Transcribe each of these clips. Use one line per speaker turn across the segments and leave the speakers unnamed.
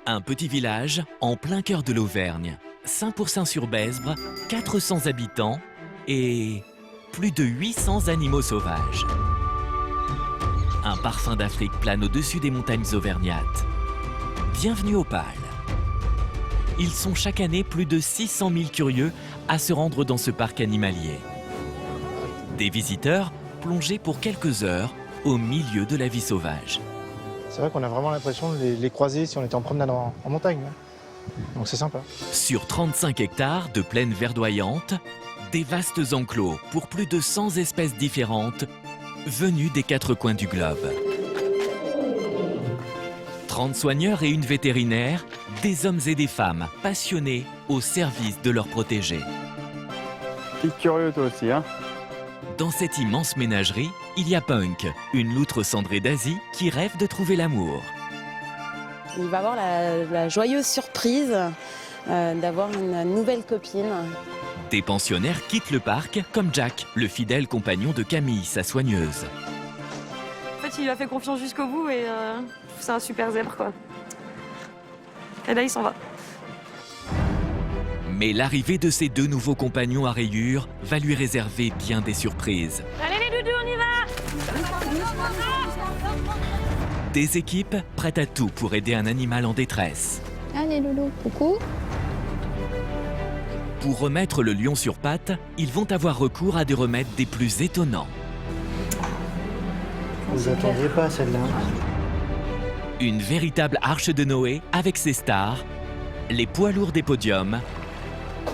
Un petit village en plein cœur de l'Auvergne. Saint-Pourçain-sur-Besbre, 400 habitants et plus de 800 animaux sauvages. Un parfum d'Afrique plane au-dessus des montagnes auvergnates. Bienvenue au Pal. Ils sont chaque année plus de 600 000 curieux à se rendre dans ce parc animalier. Des visiteurs plongés pour quelques heures au milieu de la vie sauvage.
C'est vrai qu'on a vraiment l'impression de les croiser si on était en promenade en montagne. Donc c'est sympa.
Sur 35 hectares de plaine verdoyante, des vastes enclos pour plus de 100 espèces différentes venues des 4 coins du globe. 30 soigneurs et une vétérinaire, des hommes et des femmes passionnés au service de leurs protégés.
T'es curieux toi aussi, hein?
Dans cette immense ménagerie, il y a Punk, une loutre cendrée d'Asie qui rêve de trouver l'amour.
Il va avoir la joyeuse surprise d'avoir une nouvelle copine.
Des pensionnaires quittent le parc, comme Jack, le fidèle compagnon de Camille, sa soigneuse.
En fait, il lui a fait confiance jusqu'au bout et c'est un super zèbre, quoi. Et là, il s'en va.
Mais l'arrivée de ces 2 nouveaux compagnons à rayures va lui réserver bien des surprises.
Allez les doudous, on y va!
Des équipes prêtes à tout pour aider un animal en détresse.
Allez loulou, coucou.
Pour remettre le lion sur pattes, ils vont avoir recours à des remèdes des plus étonnants.
Vous attendiez pas celle-là.
Une véritable arche de Noé avec ses stars, les poids lourds des podiums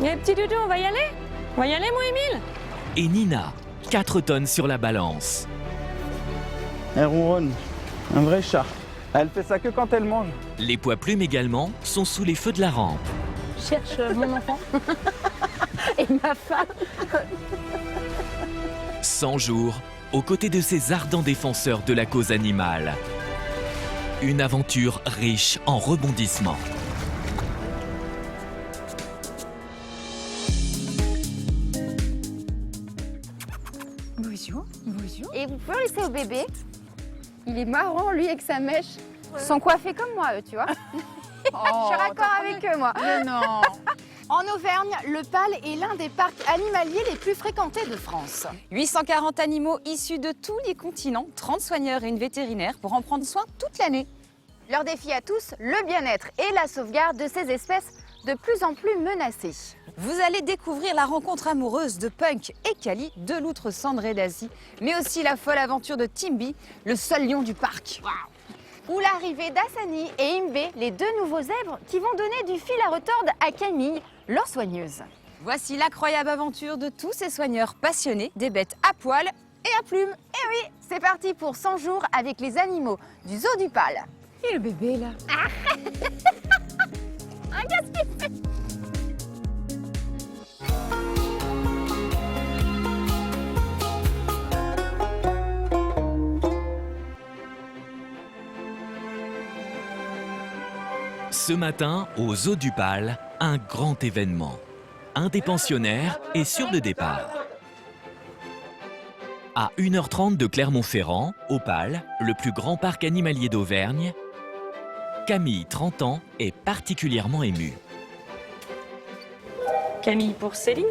Les petits doudous, on va y aller? On va y aller, moi, Émile?
et Nina, 4 tonnes sur la balance.
Elle ronronne. Un vrai chat. Elle fait ça que quand elle mange.
Les poids plumes également sont sous les feux de la rampe.
Je cherche mon enfant et ma femme.
100 jours aux côtés de ces ardents défenseurs de la cause animale. Une aventure riche en rebondissements.
Bonjour, bonjour. Et vous pouvez le laisser au bébé. Il est marrant, lui, avec sa mèche. Ils sont coiffés comme moi, eux, tu vois. Je suis raccord avec eux, moi.
Mais non.
En Auvergne, le Pal est l'un des parcs animaliers les plus fréquentés de France.
840 animaux issus de tous les continents, 30 soigneurs et une vétérinaire pour en prendre soin toute l'année.
Leur défi à tous, le bien-être et la sauvegarde de ces espèces de plus en plus menacées.
Vous allez découvrir la rencontre amoureuse de Punk et Kali, 2 loutres cendrées d'Asie, mais aussi la folle aventure de Timby, le seul lion du parc.
Ou l'arrivée d'Hassani et Imbé, les 2 nouveaux zèbres qui vont donner du fil à retordre à Camille, leur soigneuse.
Voici l'incroyable aventure de tous ces soigneurs passionnés des bêtes à poil et à plumes.
Et oui, c'est parti pour 100 jours avec les animaux du zoo du Pal.
Et le bébé là?
Qu'est-ce qu'il fait?
Ce matin, au zoo du Pal, un grand événement. Un des pensionnaires est sur le départ. À 1h30 de Clermont-Ferrand, au Pal, le plus grand parc animalier d'Auvergne, Camille, 30 ans, est particulièrement émue.
Camille pour Céline.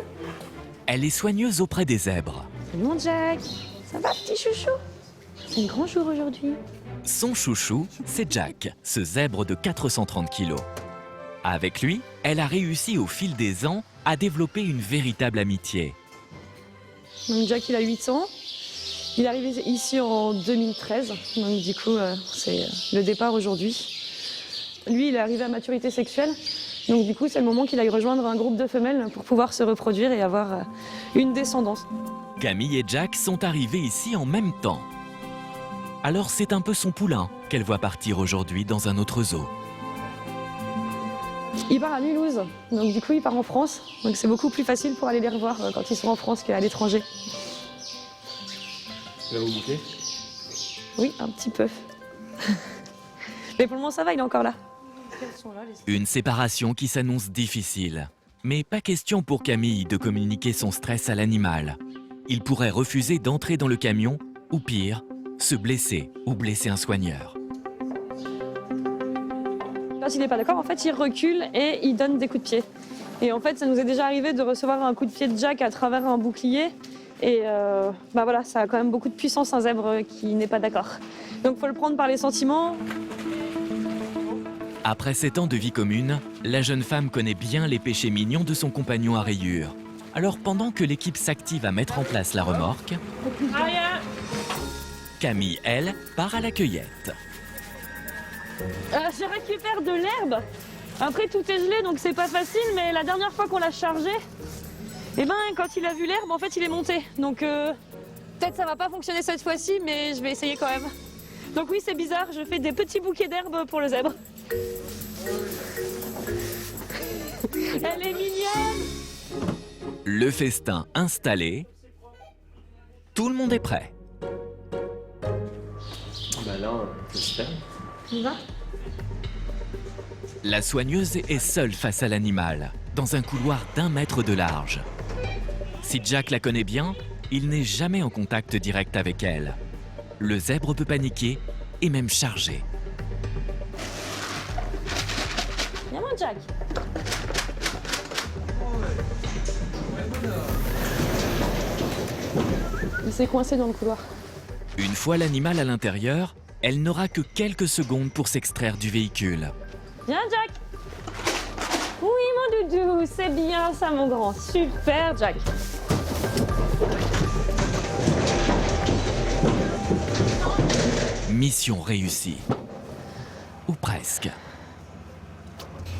Elle est soigneuse auprès des zèbres.
Mon Jack, ça va, petit chouchou? C'est un grand jour aujourd'hui.
Son chouchou, c'est Jack, ce zèbre de 430 kilos. Avec lui, elle a réussi au fil des ans à développer une véritable amitié.
Donc Jack, il a 8 ans. Il est arrivé ici en 2013. Donc du coup, c'est le départ aujourd'hui. Lui, il est arrivé à maturité sexuelle. Donc du coup, c'est le moment qu'il aille rejoindre un groupe de femelles pour pouvoir se reproduire et avoir une descendance.
Camille et Jack sont arrivés ici en même temps. Alors c'est un peu son poulain qu'elle voit partir aujourd'hui dans un autre zoo.
Il part à Mulhouse, donc du coup il part en France. Donc c'est beaucoup plus facile pour aller les revoir quand ils sont en France qu'à l'étranger.
Ça va vous manquer?
Oui, un petit peu. Mais pour le moment ça va, il est encore là.
Une séparation qui s'annonce difficile. Mais pas question pour Camille de communiquer son stress à l'animal. Il pourrait refuser d'entrer dans le camion, ou pire, se blesser ou blesser un soigneur.
Quand il n'est pas d'accord, en fait, il recule et il donne des coups de pied. Et en fait, ça nous est déjà arrivé de recevoir un coup de pied de Jack à travers un bouclier. Et bah voilà, ça a quand même beaucoup de puissance, un zèbre qui n'est pas d'accord. Donc il faut le prendre par les sentiments.
Après 7 ans de vie commune, la jeune femme connaît bien les péchés mignons de son compagnon à rayures. Alors pendant que l'équipe s'active à mettre en place la remorque, Camille, elle, part à la cueillette.
Je récupère de l'herbe. Après, tout est gelé, donc c'est pas facile, mais la dernière fois qu'on l'a chargé, eh ben, quand il a vu l'herbe, en fait, il est monté. Donc peut-être ça va pas fonctionner cette fois-ci, mais je vais essayer quand même. Donc oui, c'est bizarre, je fais des petits bouquets d'herbe pour le zèbre. Elle est mignonne.
Le festin installé, tout le monde est prêt.
Bah là, j'espère.
On va ?
La soigneuse est seule face à l'animal, dans un couloir d'1 mètre de large. Si Jack la connaît bien, il n'est jamais en contact direct avec elle. Le zèbre peut paniquer et même charger.
Viens, mon Jack. Il s'est coincé dans le couloir.
Une fois l'animal à l'intérieur, elle n'aura que quelques secondes pour s'extraire du véhicule.
Viens, Jack. Oui, mon doudou, c'est bien ça, mon grand. Super, Jack.
Mission réussie. Ou presque.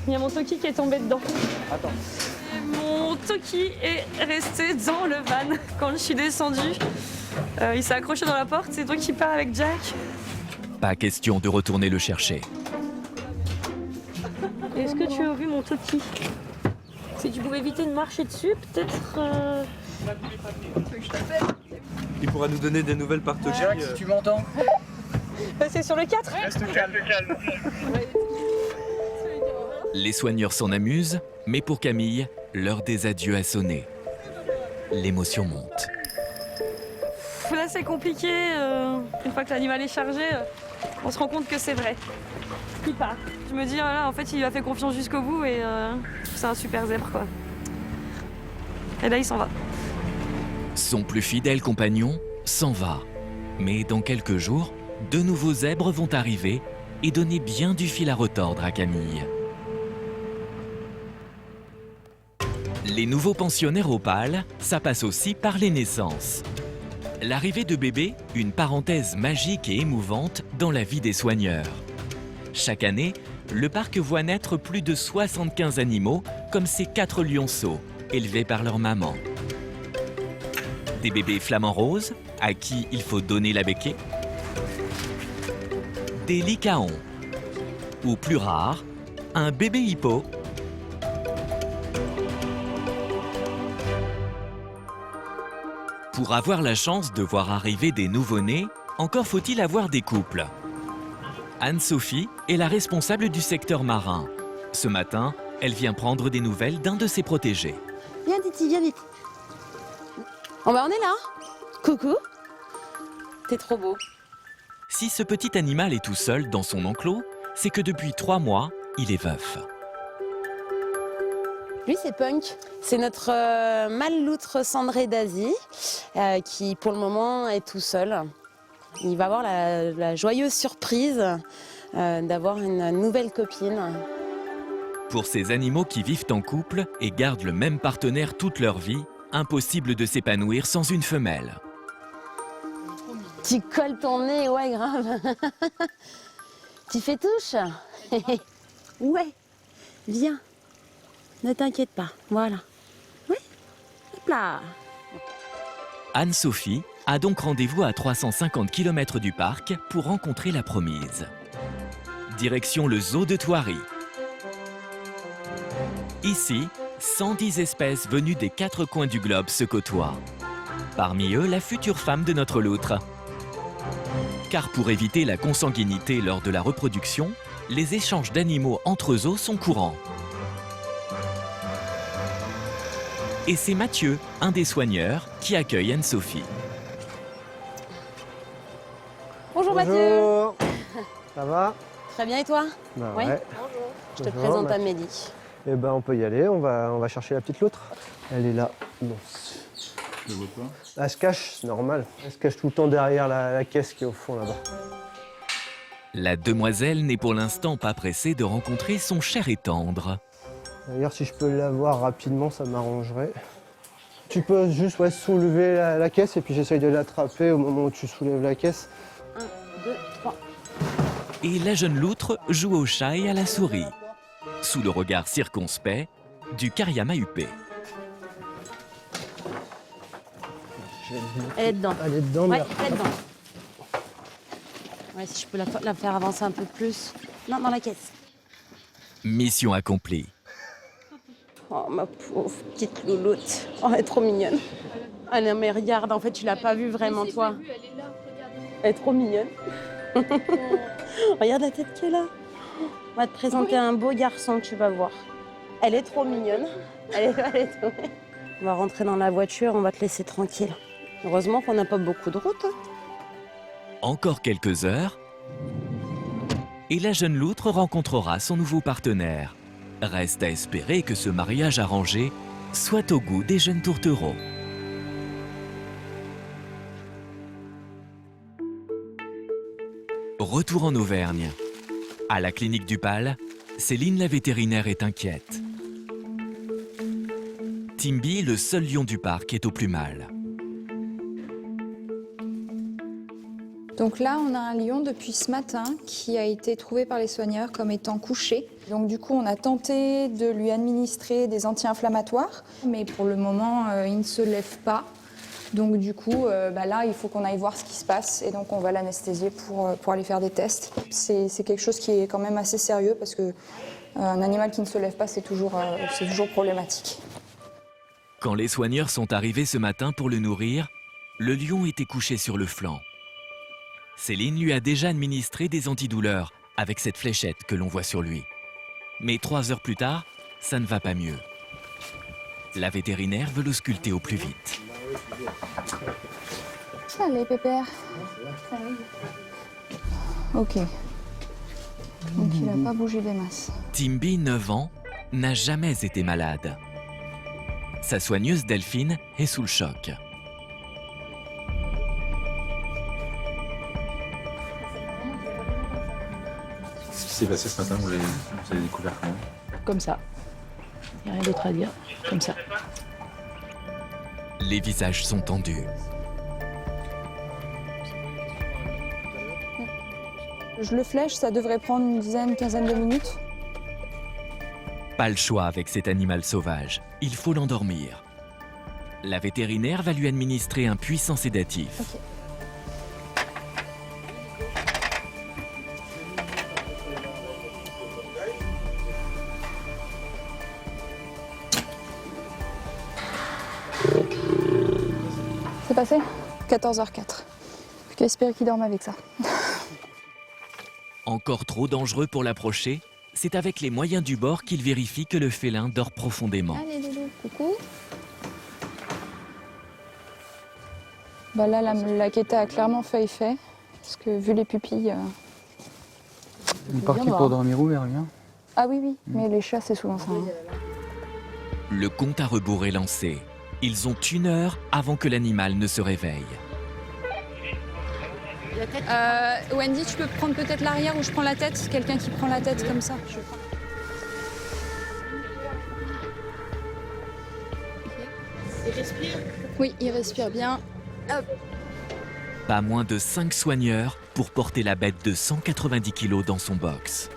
Il y a mon Toki qui est tombé dedans.
Attends.
Mon Toki est resté dans le van quand je suis descendue. Il s'est accroché dans la porte, c'est toi qui pars avec Jack.
Pas question de retourner le chercher.
Est-ce que tu as vu mon Toki? Si tu pouvais éviter de marcher dessus, peut-être...
Il pourra nous donner des nouvelles par Toki.
Jack, si tu m'entends.
C'est sur le 4.
Reste calme.
Les soigneurs s'en amusent, mais pour Camille, l'heure des adieux a sonné. L'émotion monte.
Là, c'est compliqué. Une fois que l'animal est chargé, on se rend compte que c'est vrai. Il part. Je me dis, voilà, en fait, il lui a fait confiance jusqu'au bout et c'est un super zèbre, quoi. Et là, il s'en va.
Son plus fidèle compagnon s'en va. Mais dans quelques jours, 2 nouveaux zèbres vont arriver et donner bien du fil à retordre à Camille. Les nouveaux pensionnaires Opale, ça passe aussi par les naissances. L'arrivée de bébés, une parenthèse magique et émouvante dans la vie des soigneurs. Chaque année, le parc voit naître plus de 75 animaux, comme ces 4 lionceaux, élevés par leur maman. Des bébés flamants roses, à qui il faut donner la béquée. Des lycaons. Ou plus rare, un bébé hippo. Pour avoir la chance de voir arriver des nouveau-nés, encore faut-il avoir des couples. Anne-Sophie est la responsable du secteur marin. Ce matin, elle vient prendre des nouvelles d'un de ses protégés.
Viens, Titi, viens vite. Oh bah on est là. Coucou. T'es trop beau.
Si ce petit animal est tout seul dans son enclos, c'est que depuis 3 mois, il est veuf.
Lui, c'est Punk. C'est notre mâle loutre cendré d'Asie qui, pour le moment, est tout seul. Il va avoir la joyeuse surprise d'avoir une nouvelle copine.
Pour ces animaux qui vivent en couple et gardent le même partenaire toute leur vie, impossible de s'épanouir sans une femelle.
Tu colles ton nez, ouais, grave. Tu fais touche. Ouais, viens. Ne t'inquiète pas, voilà. Oui, hop là.
Anne-Sophie a donc rendez-vous à 350 km du parc pour rencontrer la promise. Direction le zoo de Thoiry. Ici, 110 espèces venues des 4 coins du globe se côtoient. Parmi eux, la future femme de notre loutre. Car pour éviter la consanguinité lors de la reproduction, les échanges d'animaux entre zoos sont courants. Et c'est Mathieu, un des soigneurs, qui accueille Anne-Sophie.
Bonjour Mathieu.
Bonjour. Ça va?
Très bien et toi?
Bah
Oui.
ouais.
Je te présente Amélie.
Eh ben, on peut y aller, on va chercher la petite loutre. Elle est là. Non.
Je vois pas.
Elle se cache, c'est normal. Elle se cache tout le temps derrière la caisse qui est au fond là-bas.
La demoiselle n'est pour l'instant pas pressée de rencontrer son cher et tendre.
D'ailleurs, si je peux l'avoir rapidement, ça m'arrangerait. Tu peux juste soulever la caisse et puis j'essaye de l'attraper au moment où tu soulèves la caisse.
1, 2, 3.
Et la jeune loutre joue au chat et à la souris, sous le regard circonspect du Kariama huppé.
Elle est dedans.
Elle est dedans,
Ouais,
mais...
elle est dedans. Ouais, si je peux la faire avancer un peu plus. Non, dans la caisse.
Mission accomplie.
Oh, ma pauvre petite louloute. Oh, elle est trop mignonne. Ah non, mais regarde, en fait, tu l'as pas vue vraiment, toi. Elle est trop mignonne. Regarde la tête qu'elle a. On va te présenter un beau garçon, tu vas voir. Elle est trop mignonne. Elle est trop... On va rentrer dans la voiture, on va te laisser tranquille. Heureusement qu'on n'a pas beaucoup de route.
Encore quelques heures, et la jeune loutre rencontrera son nouveau partenaire. Reste à espérer que ce mariage arrangé soit au goût des jeunes tourtereaux. Retour en Auvergne. À la clinique du Pal, Céline la vétérinaire est inquiète. Timby, le seul lion du parc, est au plus mal.
Donc là, on a un lion depuis ce matin qui a été trouvé par les soigneurs comme étant couché. Donc du coup, on a tenté de lui administrer des anti-inflammatoires, mais pour le moment, il ne se lève pas. Donc du coup, là, il faut qu'on aille voir ce qui se passe et donc on va l'anesthésier pour aller faire des tests. C'est quelque chose qui est quand même assez sérieux parce que un animal qui ne se lève pas, c'est toujours problématique.
Quand les soigneurs sont arrivés ce matin pour le nourrir, le lion était couché sur le flanc. Céline lui a déjà administré des antidouleurs avec cette fléchette que l'on voit sur lui. Mais 3 heures plus tard, ça ne va pas mieux. La vétérinaire veut l'ausculter au plus vite.
Allez, pépère. Ok. Donc il n'a pas bougé des masses.
Timby, 9 ans, n'a jamais été malade. Sa soigneuse Delphine est sous le choc.
Ce qui s'est passé ce matin, vous l'avez découvert comment?
Comme ça. Il n'y a rien d'autre à dire. Comme ça.
Les visages sont tendus.
Je le flèche, ça devrait prendre une dizaine, quinzaine de minutes.
Pas le choix avec cet animal sauvage. Il faut l'endormir. La vétérinaire va lui administrer un puissant sédatif.
Okay. C'est passé 14h04. Plus qu'à espérer qu'il dorme avec ça.
Encore trop dangereux pour l'approcher, c'est avec les moyens du bord qu'il vérifie que le félin dort profondément.
Allez, Doudou, coucou. Bah là, la quêta a clairement fait effet, parce que vu les pupilles...
Il est parti pour dormir ouvert, lui.
Ah oui, mais les chats, c'est souvent ça. Hein.
Le compte à rebours est lancé. Ils ont 1 heure avant que l'animal ne se réveille.
Wendy, tu peux prendre peut-être l'arrière ou je prends la tête? Quelqu'un qui prend la tête comme ça.
Il respire?
Oui, il respire bien. Hop.
Pas moins de 5 soigneurs pour porter la bête de 190 kg dans son box.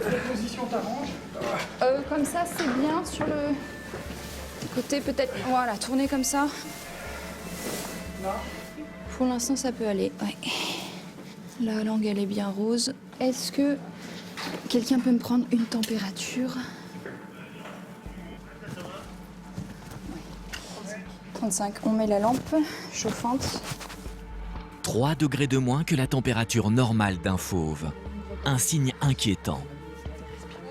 Quelle position t'arrange?
Comme ça, c'est bien. Sur le côté, peut-être. Voilà, tourner comme ça. Pour l'instant, ça peut aller. Ouais. La langue, elle est bien rose. Est-ce que quelqu'un peut me prendre une température? 35. On met la lampe chauffante.
3 degrés de moins que la température normale d'un fauve. Un signe inquiétant.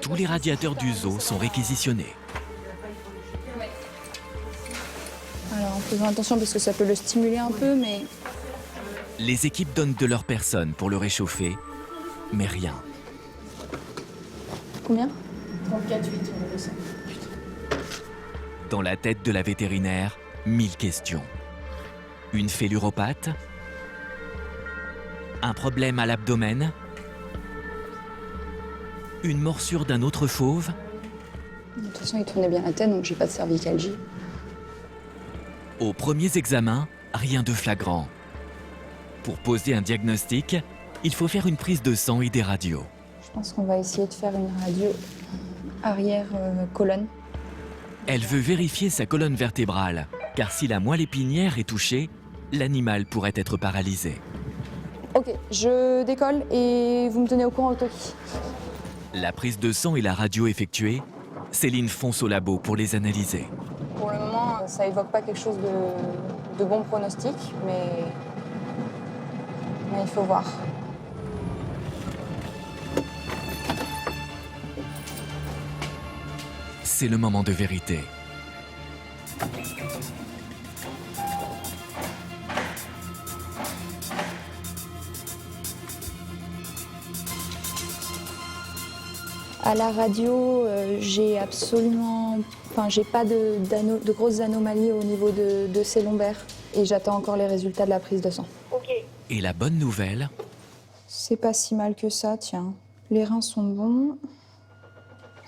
Tous les radiateurs du zoo sont réquisitionnés.
Alors en faisant attention parce que ça peut le stimuler un peu, mais
Les équipes donnent de leur personne pour le réchauffer, mais rien.
Combien?
34,8, on le ressent.
Dans la tête de la vétérinaire, 1000 questions. Une fêlure aux pattes? Un problème à l'abdomen? Une morsure d'un autre fauve?
De toute façon, il tournait bien la tête, donc j'ai pas de cervicalgie.
Aux premiers examens, rien de flagrant. Pour poser un diagnostic, il faut faire une prise de sang et des radios.
Je pense qu'on va essayer de faire une radio arrière colonne.
Elle veut vérifier sa colonne vertébrale, car si la moelle épinière est touchée, l'animal pourrait être paralysé.
Ok, je décolle et vous me tenez au courant au toki.
La prise de sang et la radio effectuée, Céline fonce au labo pour les analyser.
Pour le moment, ça évoque pas quelque chose de bon pronostic, mais il faut voir.
C'est le moment de vérité.
À la radio, j'ai absolument, j'ai pas de grosses anomalies au niveau de ces lombaires et j'attends encore les résultats de la prise de sang.
Et la bonne nouvelle,
C'est pas si mal que ça, tiens. Les reins sont bons.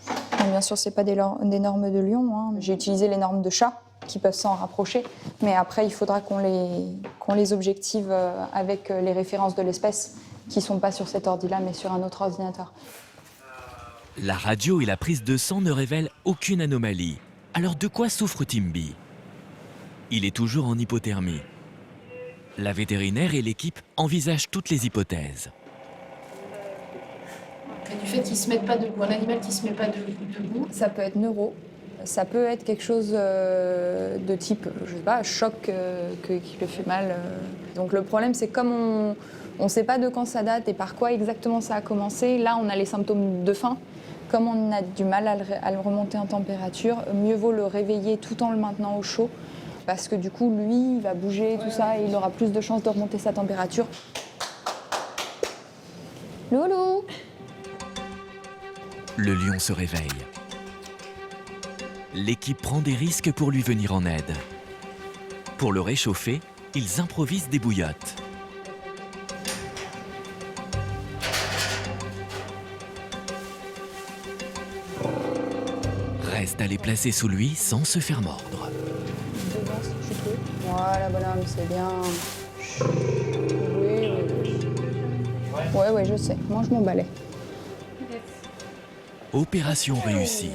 Bon, bien sûr, c'est pas des normes de lion, hein. J'ai utilisé les normes de chat qui peuvent s'en rapprocher, mais après, il faudra qu'on les objective avec les références de l'espèce qui sont pas sur cet ordi-là, mais sur un autre ordinateur.
la radio et la prise de sang ne révèlent aucune anomalie. Alors de quoi souffre Timby? Il est toujours en hypothermie. La vétérinaire et l'équipe envisagent toutes les hypothèses.
Et du fait qu'il se mette pas debout, un animal qui se met pas debout.
Ça peut être neuro, ça peut être quelque chose de type, je sais pas, choc qui le fait mal. Donc le problème, c'est comme on ne sait pas de quand ça date et par quoi exactement ça a commencé, là on a les symptômes de faim. Comme on a du mal à le remonter en température, mieux vaut le réveiller tout en le maintenant au chaud. Parce que du coup, lui, il va bouger, tout ça, et il aura plus de chances de remonter sa température. Loulou!
Le lion se réveille. L'équipe prend des risques pour lui venir en aide. Pour le réchauffer, ils improvisent des bouillottes. Reste à les placer sous lui sans se faire mordre.
Devant, si tu peux. Voilà, bonhomme, c'est bien. Oui, oui. Ouais, je sais. Mange mon balai.
Opération réussie.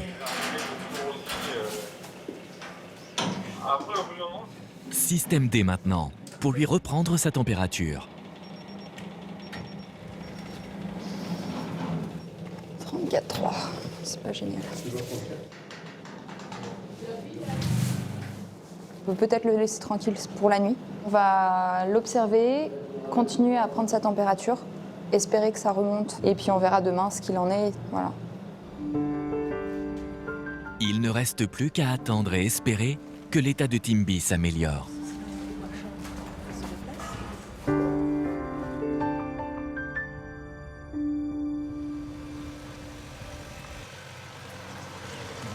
Système D maintenant, pour lui reprendre sa température.
34,3. C'est pas génial. On peut peut-être le laisser tranquille pour la nuit. On va l'observer, continuer à prendre sa température, espérer que ça remonte. Et puis on verra demain ce qu'il en est. Voilà.
Il ne reste plus qu'à attendre et espérer que l'état de Timby s'améliore.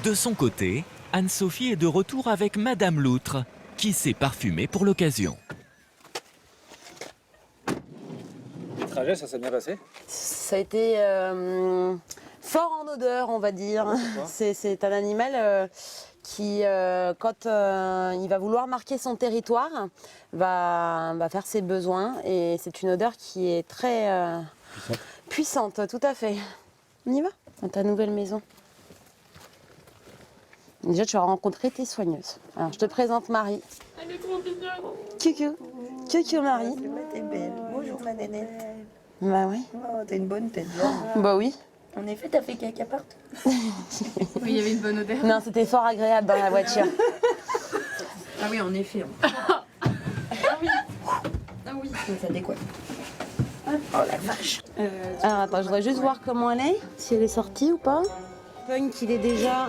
De son côté, Anne-Sophie est de retour avec Madame Loutre, qui s'est parfumée pour l'occasion.
Le trajet, ça s'est bien passé?
Ça a été fort en odeur, on va dire. C'est un animal qui, quand il va vouloir marquer son territoire, va faire ses besoins. Et c'est une odeur qui est très puissante, tout à fait. On y va, dans ta nouvelle maison. Déjà, tu vas rencontrer tes soigneuses. Alors, je te présente Marie.
Elle est trop mignonne.
Coucou. Coucou, Marie.
T'es belle. Bonjour ma nénette.
Bah oui.
Oh, t'as une bonne tête.
Bah oui.
En effet, t'as fait caca partout.
Oui, il y avait une bonne odeur.
Non, c'était fort agréable dans la voiture.
Ah oui, en effet.
Ah oui.
Ça décoiffe. Oh la vache.
Alors attends, je voudrais juste voir comment elle est, si elle est sortie ou pas. Punk, il est déjà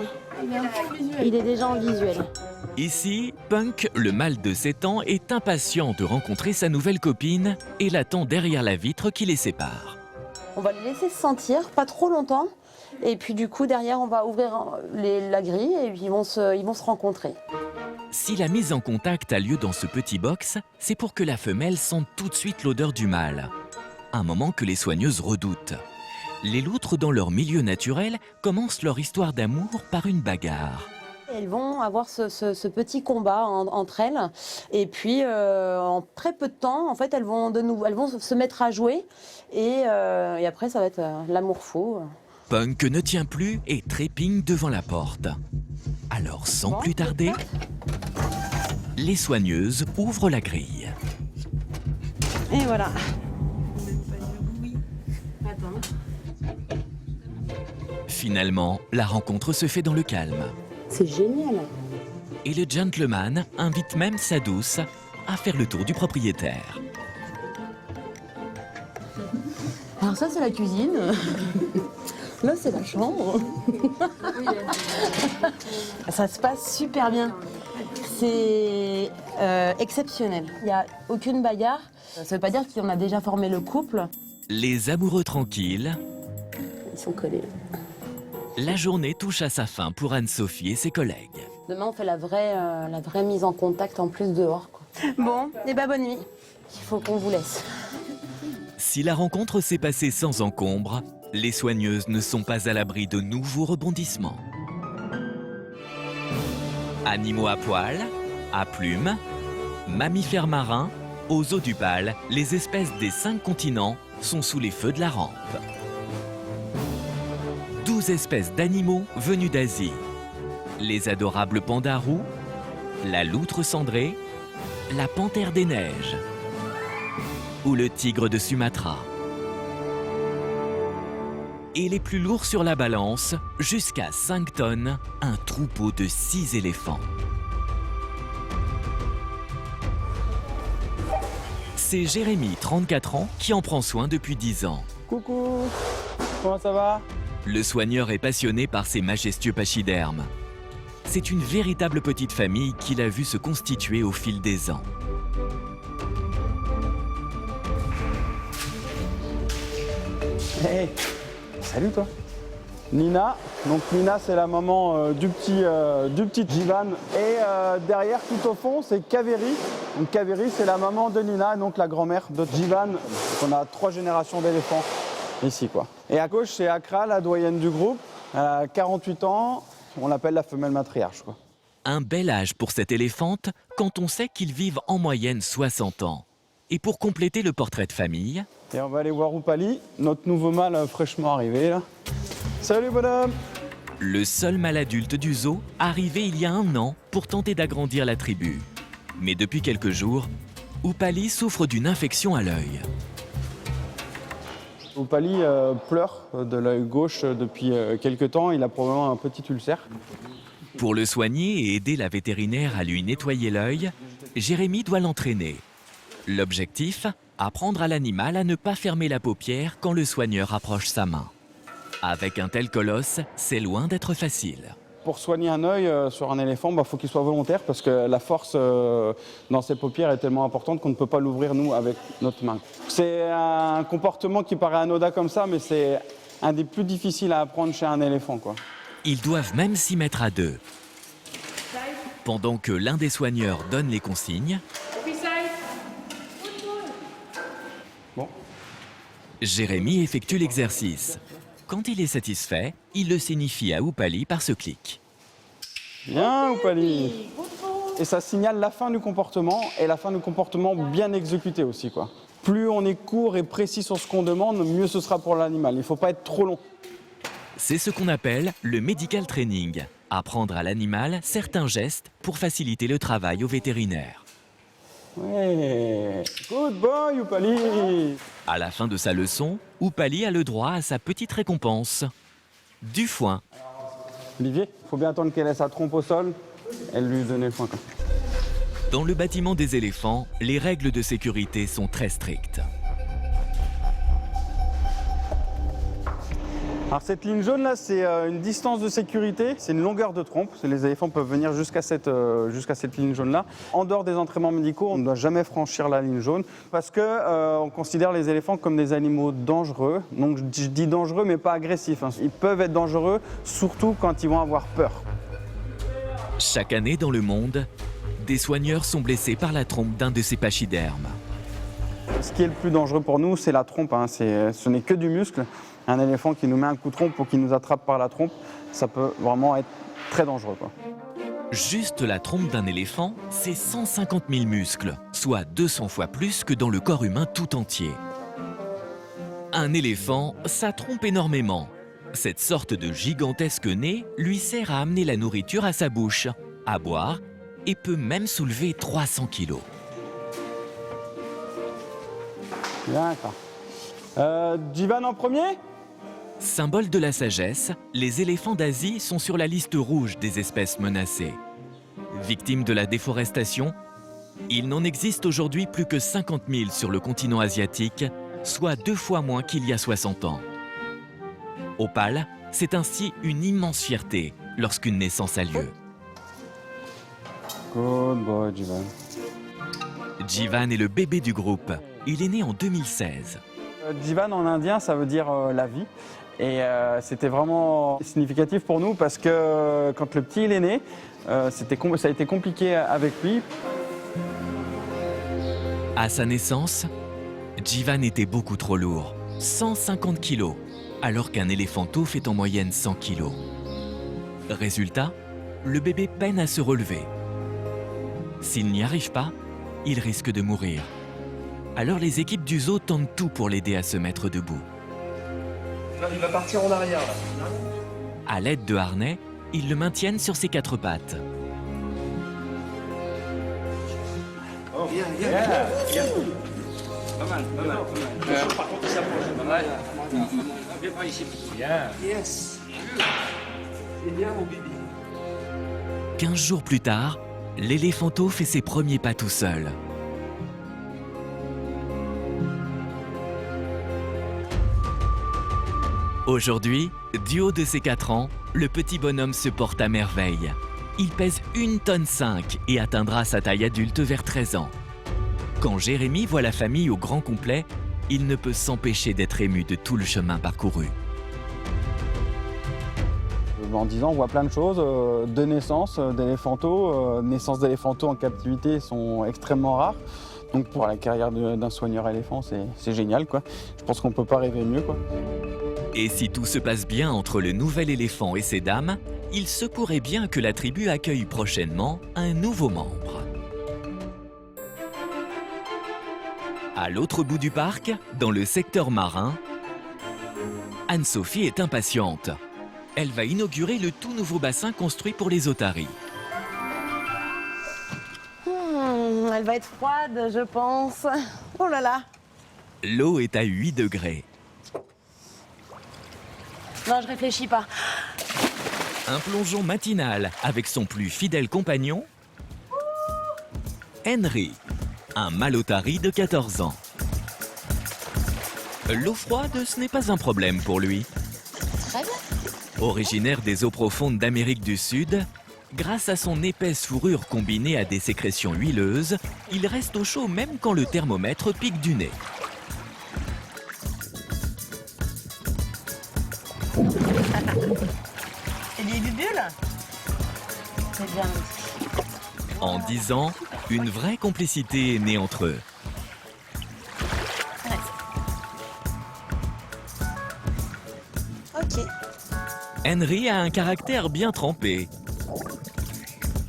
en visuel.
Ici, Punk, le mâle de 7 ans, est impatient de rencontrer sa nouvelle copine et l'attend derrière la vitre qui les sépare.
On va les laisser se sentir, pas trop longtemps. Et puis du coup, derrière, on va ouvrir la grille et puis ils vont se rencontrer.
Si la mise en contact a lieu dans ce petit box, c'est pour que la femelle sente tout de suite l'odeur du mâle. Un moment que les soigneuses redoutent. Les loutres, dans leur milieu naturel, commencent leur histoire d'amour par une bagarre.
Elles vont avoir ce petit combat entre elles. Et puis, en très peu de temps, en fait, elles vont se mettre à jouer. Et après, ça va être l'amour fou.
Punk ne tient plus et trépigne devant la porte. Alors, sans plus tarder, les soigneuses ouvrent la grille.
Et voilà.
Finalement, la rencontre se fait dans le calme.
C'est génial.
Et le gentleman invite même sa douce à faire le tour du propriétaire.
Alors ça, c'est la cuisine. Là, c'est la chambre. Ça se passe super bien. C'est exceptionnel. Il n'y a aucune bagarre. Ça ne veut pas dire qu'on a déjà formé le couple.
Les amoureux tranquilles.
Ils sont collés.
La journée touche à sa fin pour Anne-Sophie et ses collègues.
Demain, on fait la vraie mise en contact en plus dehors, quoi. Bon, et bah bonne nuit. Il faut qu'on vous laisse.
Si la rencontre s'est passée sans encombre, les soigneuses ne sont pas à l'abri de nouveaux rebondissements. Animaux à poils, à plumes, mammifères marins, aux eaux du Pal, les espèces des 5 continents sont sous les feux de la rampe. 12 espèces d'animaux venus d'Asie. Les adorables pandas roux, la loutre cendrée, la panthère des neiges ou le tigre de Sumatra. Et les plus lourds sur la balance, jusqu'à 5 tonnes, un troupeau de 6 éléphants. C'est Jérémy, 34 ans, qui en prend soin depuis 10 ans.
Coucou, comment ça va?
Le soigneur est passionné par ces majestueux pachydermes. C'est une véritable petite famille qu'il a vu se constituer au fil des ans.
Hey, salut toi. Nina, donc Nina c'est la maman du petit Jivan et derrière tout au fond c'est Kaveri. Donc Kaveri c'est la maman de Nina, donc la grand-mère de Jivan. Donc on a 3 générations d'éléphants ici quoi. Et à gauche c'est Akra, la doyenne du groupe, elle a 48 ans, on l'appelle la femelle matriarche quoi.
Un bel âge pour cette éléphante quand on sait qu'ils vivent en moyenne 60 ans. Et pour compléter le portrait de famille...
Et on va aller voir Oupali, notre nouveau mâle fraîchement arrivé là. Salut bonhomme!
Le seul mâle adulte du zoo, arrivé il y a 1 an pour tenter d'agrandir la tribu. Mais depuis quelques jours, Oupali souffre d'une infection à l'œil.
Oupali pleure de l'œil gauche depuis quelques temps, il a probablement un petit ulcère.
Pour le soigner et aider la vétérinaire à lui nettoyer l'œil, Jérémy doit l'entraîner. L'objectif, apprendre à l'animal à ne pas fermer la paupière quand le soigneur approche sa main. Avec un tel colosse, c'est loin d'être facile.
Pour soigner un œil sur un éléphant, faut qu'il soit volontaire parce que la force dans ses paupières est tellement importante qu'on ne peut pas l'ouvrir nous avec notre main. C'est un comportement qui paraît anodin comme ça, mais c'est un des plus difficiles à apprendre chez un éléphant, quoi.
Ils doivent même s'y mettre à 2. Pendant que l'un des soigneurs donne les consignes,
bon.
Jérémy effectue l'exercice. Quand il est satisfait, il le signifie à Oupali par ce clic.
Bien Oupali. Et ça signale la fin du comportement, et la fin du comportement bien exécuté aussi, quoi. Plus on est court et précis sur ce qu'on demande, mieux ce sera pour l'animal. Il ne faut pas être trop long.
C'est ce qu'on appelle le medical training. Apprendre à l'animal certains gestes pour faciliter le travail au vétérinaire.
Ouais, good boy Oupali.
À la fin de sa leçon, Oupali a le droit à sa petite récompense. Du foin.
Olivier, il faut bien attendre qu'elle ait sa trompe au sol et lui donner le foin.
Dans le bâtiment des éléphants, les règles de sécurité sont très strictes.
Alors cette ligne jaune là, c'est une distance de sécurité, c'est une longueur de trompe. Les éléphants peuvent venir jusqu'à cette ligne jaune là. En dehors des entraînements médicaux, on ne doit jamais franchir la ligne jaune parce que on considère les éléphants comme des animaux dangereux. Donc je dis dangereux mais pas agressifs, hein. Ils peuvent être dangereux surtout quand ils vont avoir peur.
Chaque année dans le monde, des soigneurs sont blessés par la trompe d'un de ces pachydermes.
Ce qui est le plus dangereux pour nous, c'est la trompe, hein. Ce n'est que du muscle. Un éléphant qui nous met un coup de trompe ou qui nous attrape par la trompe, ça peut vraiment être très dangereux, quoi.
Juste la trompe d'un éléphant, c'est 150 000 muscles, soit 200 fois plus que dans le corps humain tout entier. Un éléphant, ça trompe énormément. Cette sorte de gigantesque nez lui sert à amener la nourriture à sa bouche, à boire et peut même soulever 300 kilos.
D'accord. Jivan en premier ?
Symbole de la sagesse, les éléphants d'Asie sont sur la liste rouge des espèces menacées. Victimes de la déforestation, il n'en existe aujourd'hui plus que 50 000 sur le continent asiatique, soit 2 fois moins qu'il y a 60 ans. Opal, c'est ainsi une immense fierté lorsqu'une naissance a lieu.
Good boy, Jivan.
Jivan est le bébé du groupe. Il est né en 2016.
Jivan en indien, ça veut dire la vie. Et c'était vraiment significatif pour nous parce que quand le petit il est né, ça a été compliqué avec lui.
À sa naissance, Jivan était beaucoup trop lourd, 150 kilos, alors qu'un éléphanteau fait en moyenne 100 kilos. Résultat, le bébé peine à se relever. S'il n'y arrive pas, il risque de mourir. Alors les équipes du zoo tentent tout pour l'aider à se mettre debout.
Il va partir en arrière là.
À l'aide de harnais, ils le maintiennent sur ses 4 pattes.
Oh, viens. Pas mal. Par contre, il s'approche. Pas mal. Viens par ici. Yes. C'est bien mon bébé.
15 jours plus tard, l'éléphanteau fait ses premiers pas tout seul. Aujourd'hui, du haut de ses 4 ans, le petit bonhomme se porte à merveille. Il pèse 1,5 tonne et atteindra sa taille adulte vers 13 ans. Quand Jérémy voit la famille au grand complet, il ne peut s'empêcher d'être ému de tout le chemin parcouru.
En 10 ans, on voit plein de choses, de naissances d'éléphantaux. Naissances d'éléphantaux en captivité sont extrêmement rares. Donc pour la carrière d'un soigneur éléphant, c'est génial, quoi. Je pense qu'on ne peut pas rêver mieux, quoi.
Et si tout se passe bien entre le nouvel éléphant et ses dames, il se pourrait bien que la tribu accueille prochainement un nouveau membre. À l'autre bout du parc, dans le secteur marin, Anne-Sophie est impatiente. Elle va inaugurer le tout nouveau bassin construit pour les otaries.
Elle va être froide, je pense. Oh là là.
L'eau est à 8 degrés.
Non, je réfléchis pas.
Un plongeon matinal avec son plus fidèle compagnon, Henry, un mâle otari de 14 ans. L'eau froide, ce n'est pas un problème pour lui.
Très bien.
Originaire des eaux profondes d'Amérique du Sud, grâce à son épaisse fourrure combinée à des sécrétions huileuses, il reste au chaud même quand le thermomètre pique du nez.
Et des bulles?
C'est bien.
En 10 ans, une vraie complicité est née entre eux.
Ok.
Henry a un caractère bien trempé.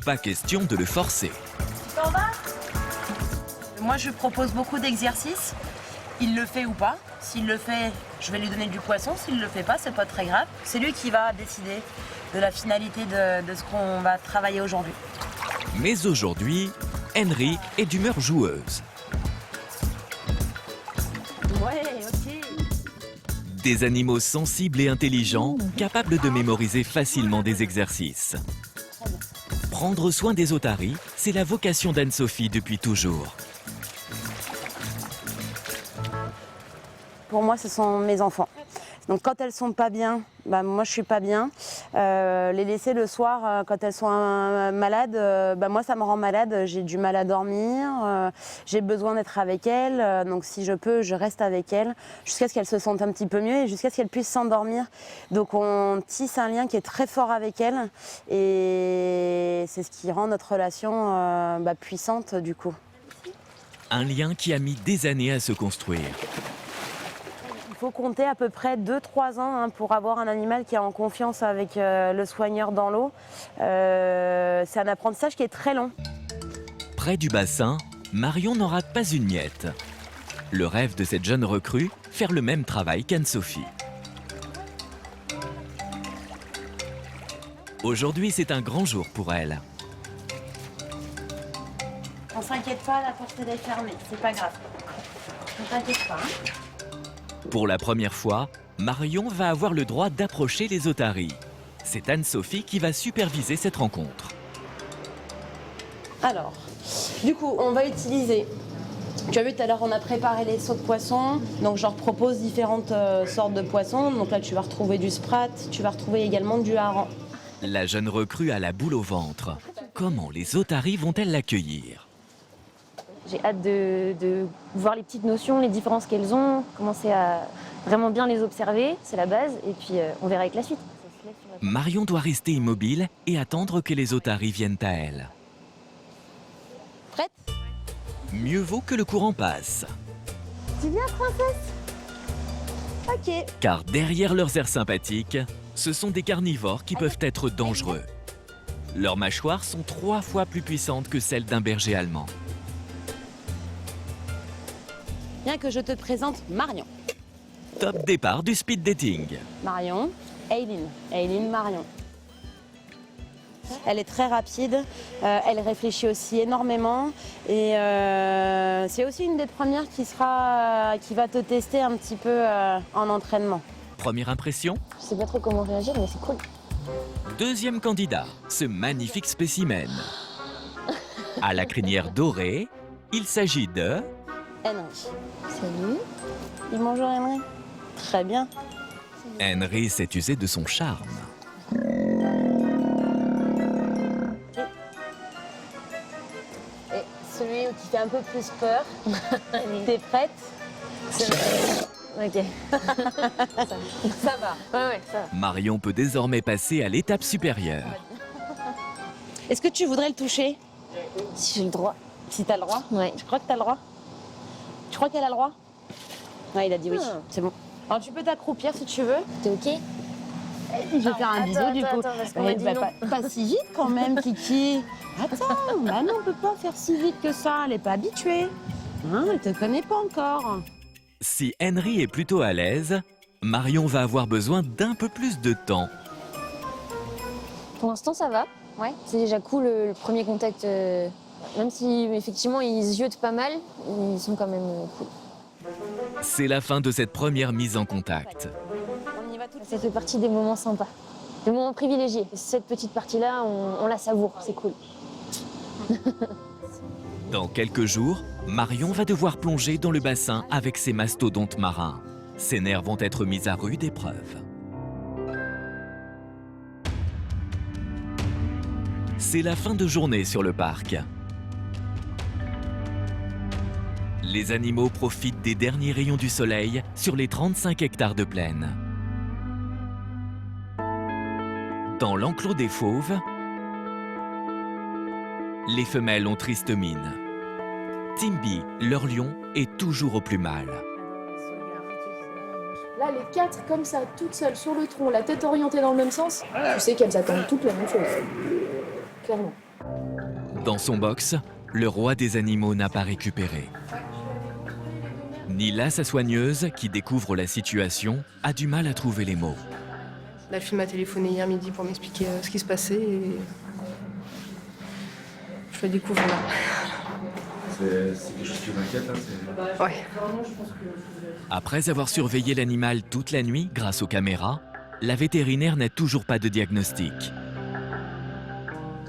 Pas question de le forcer.
Tu t'en vas? Moi, je propose beaucoup d'exercices. Il le fait ou pas. S'il le fait, je vais lui donner du poisson. S'il le fait pas, c'est pas très grave. C'est lui qui va décider de la finalité de ce qu'on va travailler aujourd'hui.
Mais aujourd'hui, Henry est d'humeur joueuse.
Ouais, ok.
Des animaux sensibles et intelligents, capables de mémoriser facilement des exercices. Prendre soin des otaries, c'est la vocation d'Anne-Sophie depuis toujours.
Pour moi, ce sont mes enfants. Donc quand elles sont pas bien, bah, moi je suis pas bien. Les laisser le soir quand elles sont malades, bah, moi ça me rend malade. J'ai du mal à dormir, j'ai besoin d'être avec elles. Donc si je peux, je reste avec elles jusqu'à ce qu'elles se sentent un petit peu mieux et jusqu'à ce qu'elles puissent s'endormir. Donc on tisse un lien qui est très fort avec elles et c'est ce qui rend notre relation bah, puissante du coup.
Un lien qui a mis des années à se construire.
Il faut compter à peu près 2-3 ans hein, pour avoir un animal qui est en confiance avec le soigneur dans l'eau. C'est un apprentissage qui est très long.
Près du bassin, Marion n'en rate pas une miette. Le rêve de cette jeune recrue, faire le même travail qu'Anne-Sophie. Aujourd'hui, c'est un grand jour pour elle.
On s'inquiète pas, la porte elle est fermée, c'est pas grave. Ne t'inquiète pas. Hein.
Pour la première fois, Marion va avoir le droit d'approcher les otaries. C'est Anne-Sophie qui va superviser cette rencontre.
Alors, du coup, on va utiliser... Tu as vu tout à l'heure, on a préparé les seaux de poissons. Donc, je leur propose différentes sortes de poissons. Donc là, tu vas retrouver du sprat, tu vas retrouver également du hareng.
La jeune recrue a la boule au ventre. Comment les otaries vont-elles l'accueillir ?
J'ai hâte de voir les petites notions, les différences qu'elles ont, commencer à vraiment bien les observer, c'est la base, et puis on verra avec la suite.
Marion doit rester immobile et attendre que les otaries viennent à elle.
Prête ?
Mieux vaut que le courant passe.
Tu viens, princesse ? Ok.
Car derrière leurs airs sympathiques, ce sont des carnivores qui peuvent être dangereux. Leurs mâchoires sont 3 fois plus puissantes que celles d'un berger allemand.
Bien que je te présente Marion.
Top départ du speed dating.
Marion, Aileen, Marion. Elle est très rapide, elle réfléchit aussi énormément et c'est aussi une des premières qui va te tester un petit peu en entraînement.
Première impression ?
Je sais pas trop comment réagir, mais c'est cool.
Deuxième candidat, ce magnifique spécimen. À la crinière dorée, il s'agit de...
Henry.
Salut.
Et bonjour Henry. Très bien.
Henry s'est usé de son charme.
Et celui qui fait un peu plus peur. T'es prête ?
Ok.
Ça va.
Ouais, ça va.
Marion peut désormais passer à l'étape supérieure.
Est-ce que tu voudrais le toucher ?
Si j'ai le droit.
Si t'as le droit ?
Ouais.
Je crois que t'as le droit. Tu crois qu'elle a le droit ? Ouais, il a dit oui. C'est bon. Alors tu peux t'accroupir si tu veux.
T'es ok ?
Je vais faire un bisou du coup.
Parce qu'on m'a dit non.
Pas si vite quand même, Kiki. Attends, bah non, on peut pas faire si vite que ça. Elle est pas habituée. Hein, elle te connaît pas encore.
Si Henry est plutôt à l'aise, Marion va avoir besoin d'un peu plus de temps.
Pour l'instant, ça va. Ouais. C'est déjà cool le premier contact. Même si effectivement ils ziotent pas mal, ils sont quand même cool.
C'est la fin de cette première mise en contact.
On y va tout de
Ça
suite.
fait partie des moments sympas, des moments privilégiés. Cette petite partie-là, on la savoure, c'est cool.
Dans quelques jours, Marion va devoir plonger dans le bassin avec ses mastodontes marins. Ses nerfs vont être mis à rude épreuve. C'est la fin de journée sur le parc. Les animaux profitent des derniers rayons du soleil sur les 35 hectares de plaine. Dans l'enclos des fauves, les femelles ont triste mine. Timby, leur lion, est toujours au plus mal.
Là, les 4 comme ça, toutes seules sur le tronc, la tête orientée dans le même sens, tu sais qu'elles attendent toutes la même chose. Clairement.
Dans son box, le roi des animaux n'a pas récupéré. Nila, sa soigneuse, qui découvre la situation, a du mal à trouver les mots.
La fille m'a téléphoné hier midi pour m'expliquer ce qui se passait et je le découvre là.
C'est quelque chose qui vous inquiète là
Ouais.
Après avoir surveillé l'animal toute la nuit grâce aux caméras, la vétérinaire n'a toujours pas de diagnostic.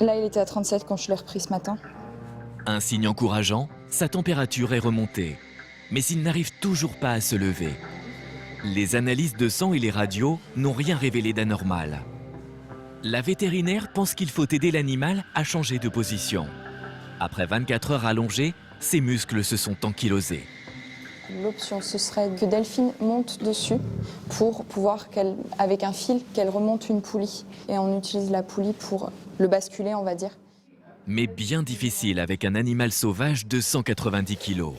Là, il était à 37 quand je l'ai repris ce matin.
Un signe encourageant, sa température est remontée. Mais il n'arrive toujours pas à se lever. Les analyses de sang et les radios n'ont rien révélé d'anormal. La vétérinaire pense qu'il faut aider l'animal à changer de position. Après 24 heures allongées, ses muscles se sont ankylosés.
L'option, ce serait que Delphine monte dessus pour pouvoir, avec un fil, qu'elle remonte une poulie. Et on utilise la poulie pour le basculer, on va dire.
Mais bien difficile avec un animal sauvage de 190 kg.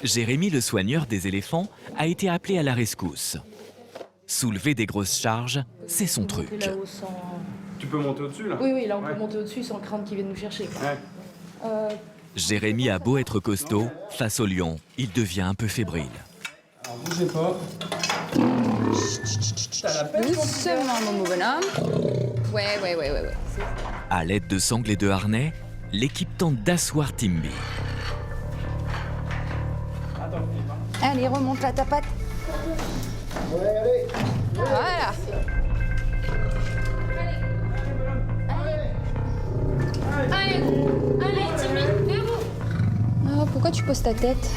Jérémy, le soigneur des éléphants, a été appelé à la rescousse. Soulever des grosses charges, c'est son truc.
Tu peux monter au-dessus là?
Oui, là on peut monter au-dessus sans craindre qu'ils viennent nous chercher.
Jérémy a beau être costaud, face au lion, il devient un peu fébrile.
Alors bougez pas.
Doucement, mon bonhomme. Ouais.
À l'aide de sangles et de harnais, l'équipe tente d'asseoir Timby.
Allez, remonte la tapate. Voilà.
Allez, Timmy, debout.
Ah, pourquoi tu poses ta tête?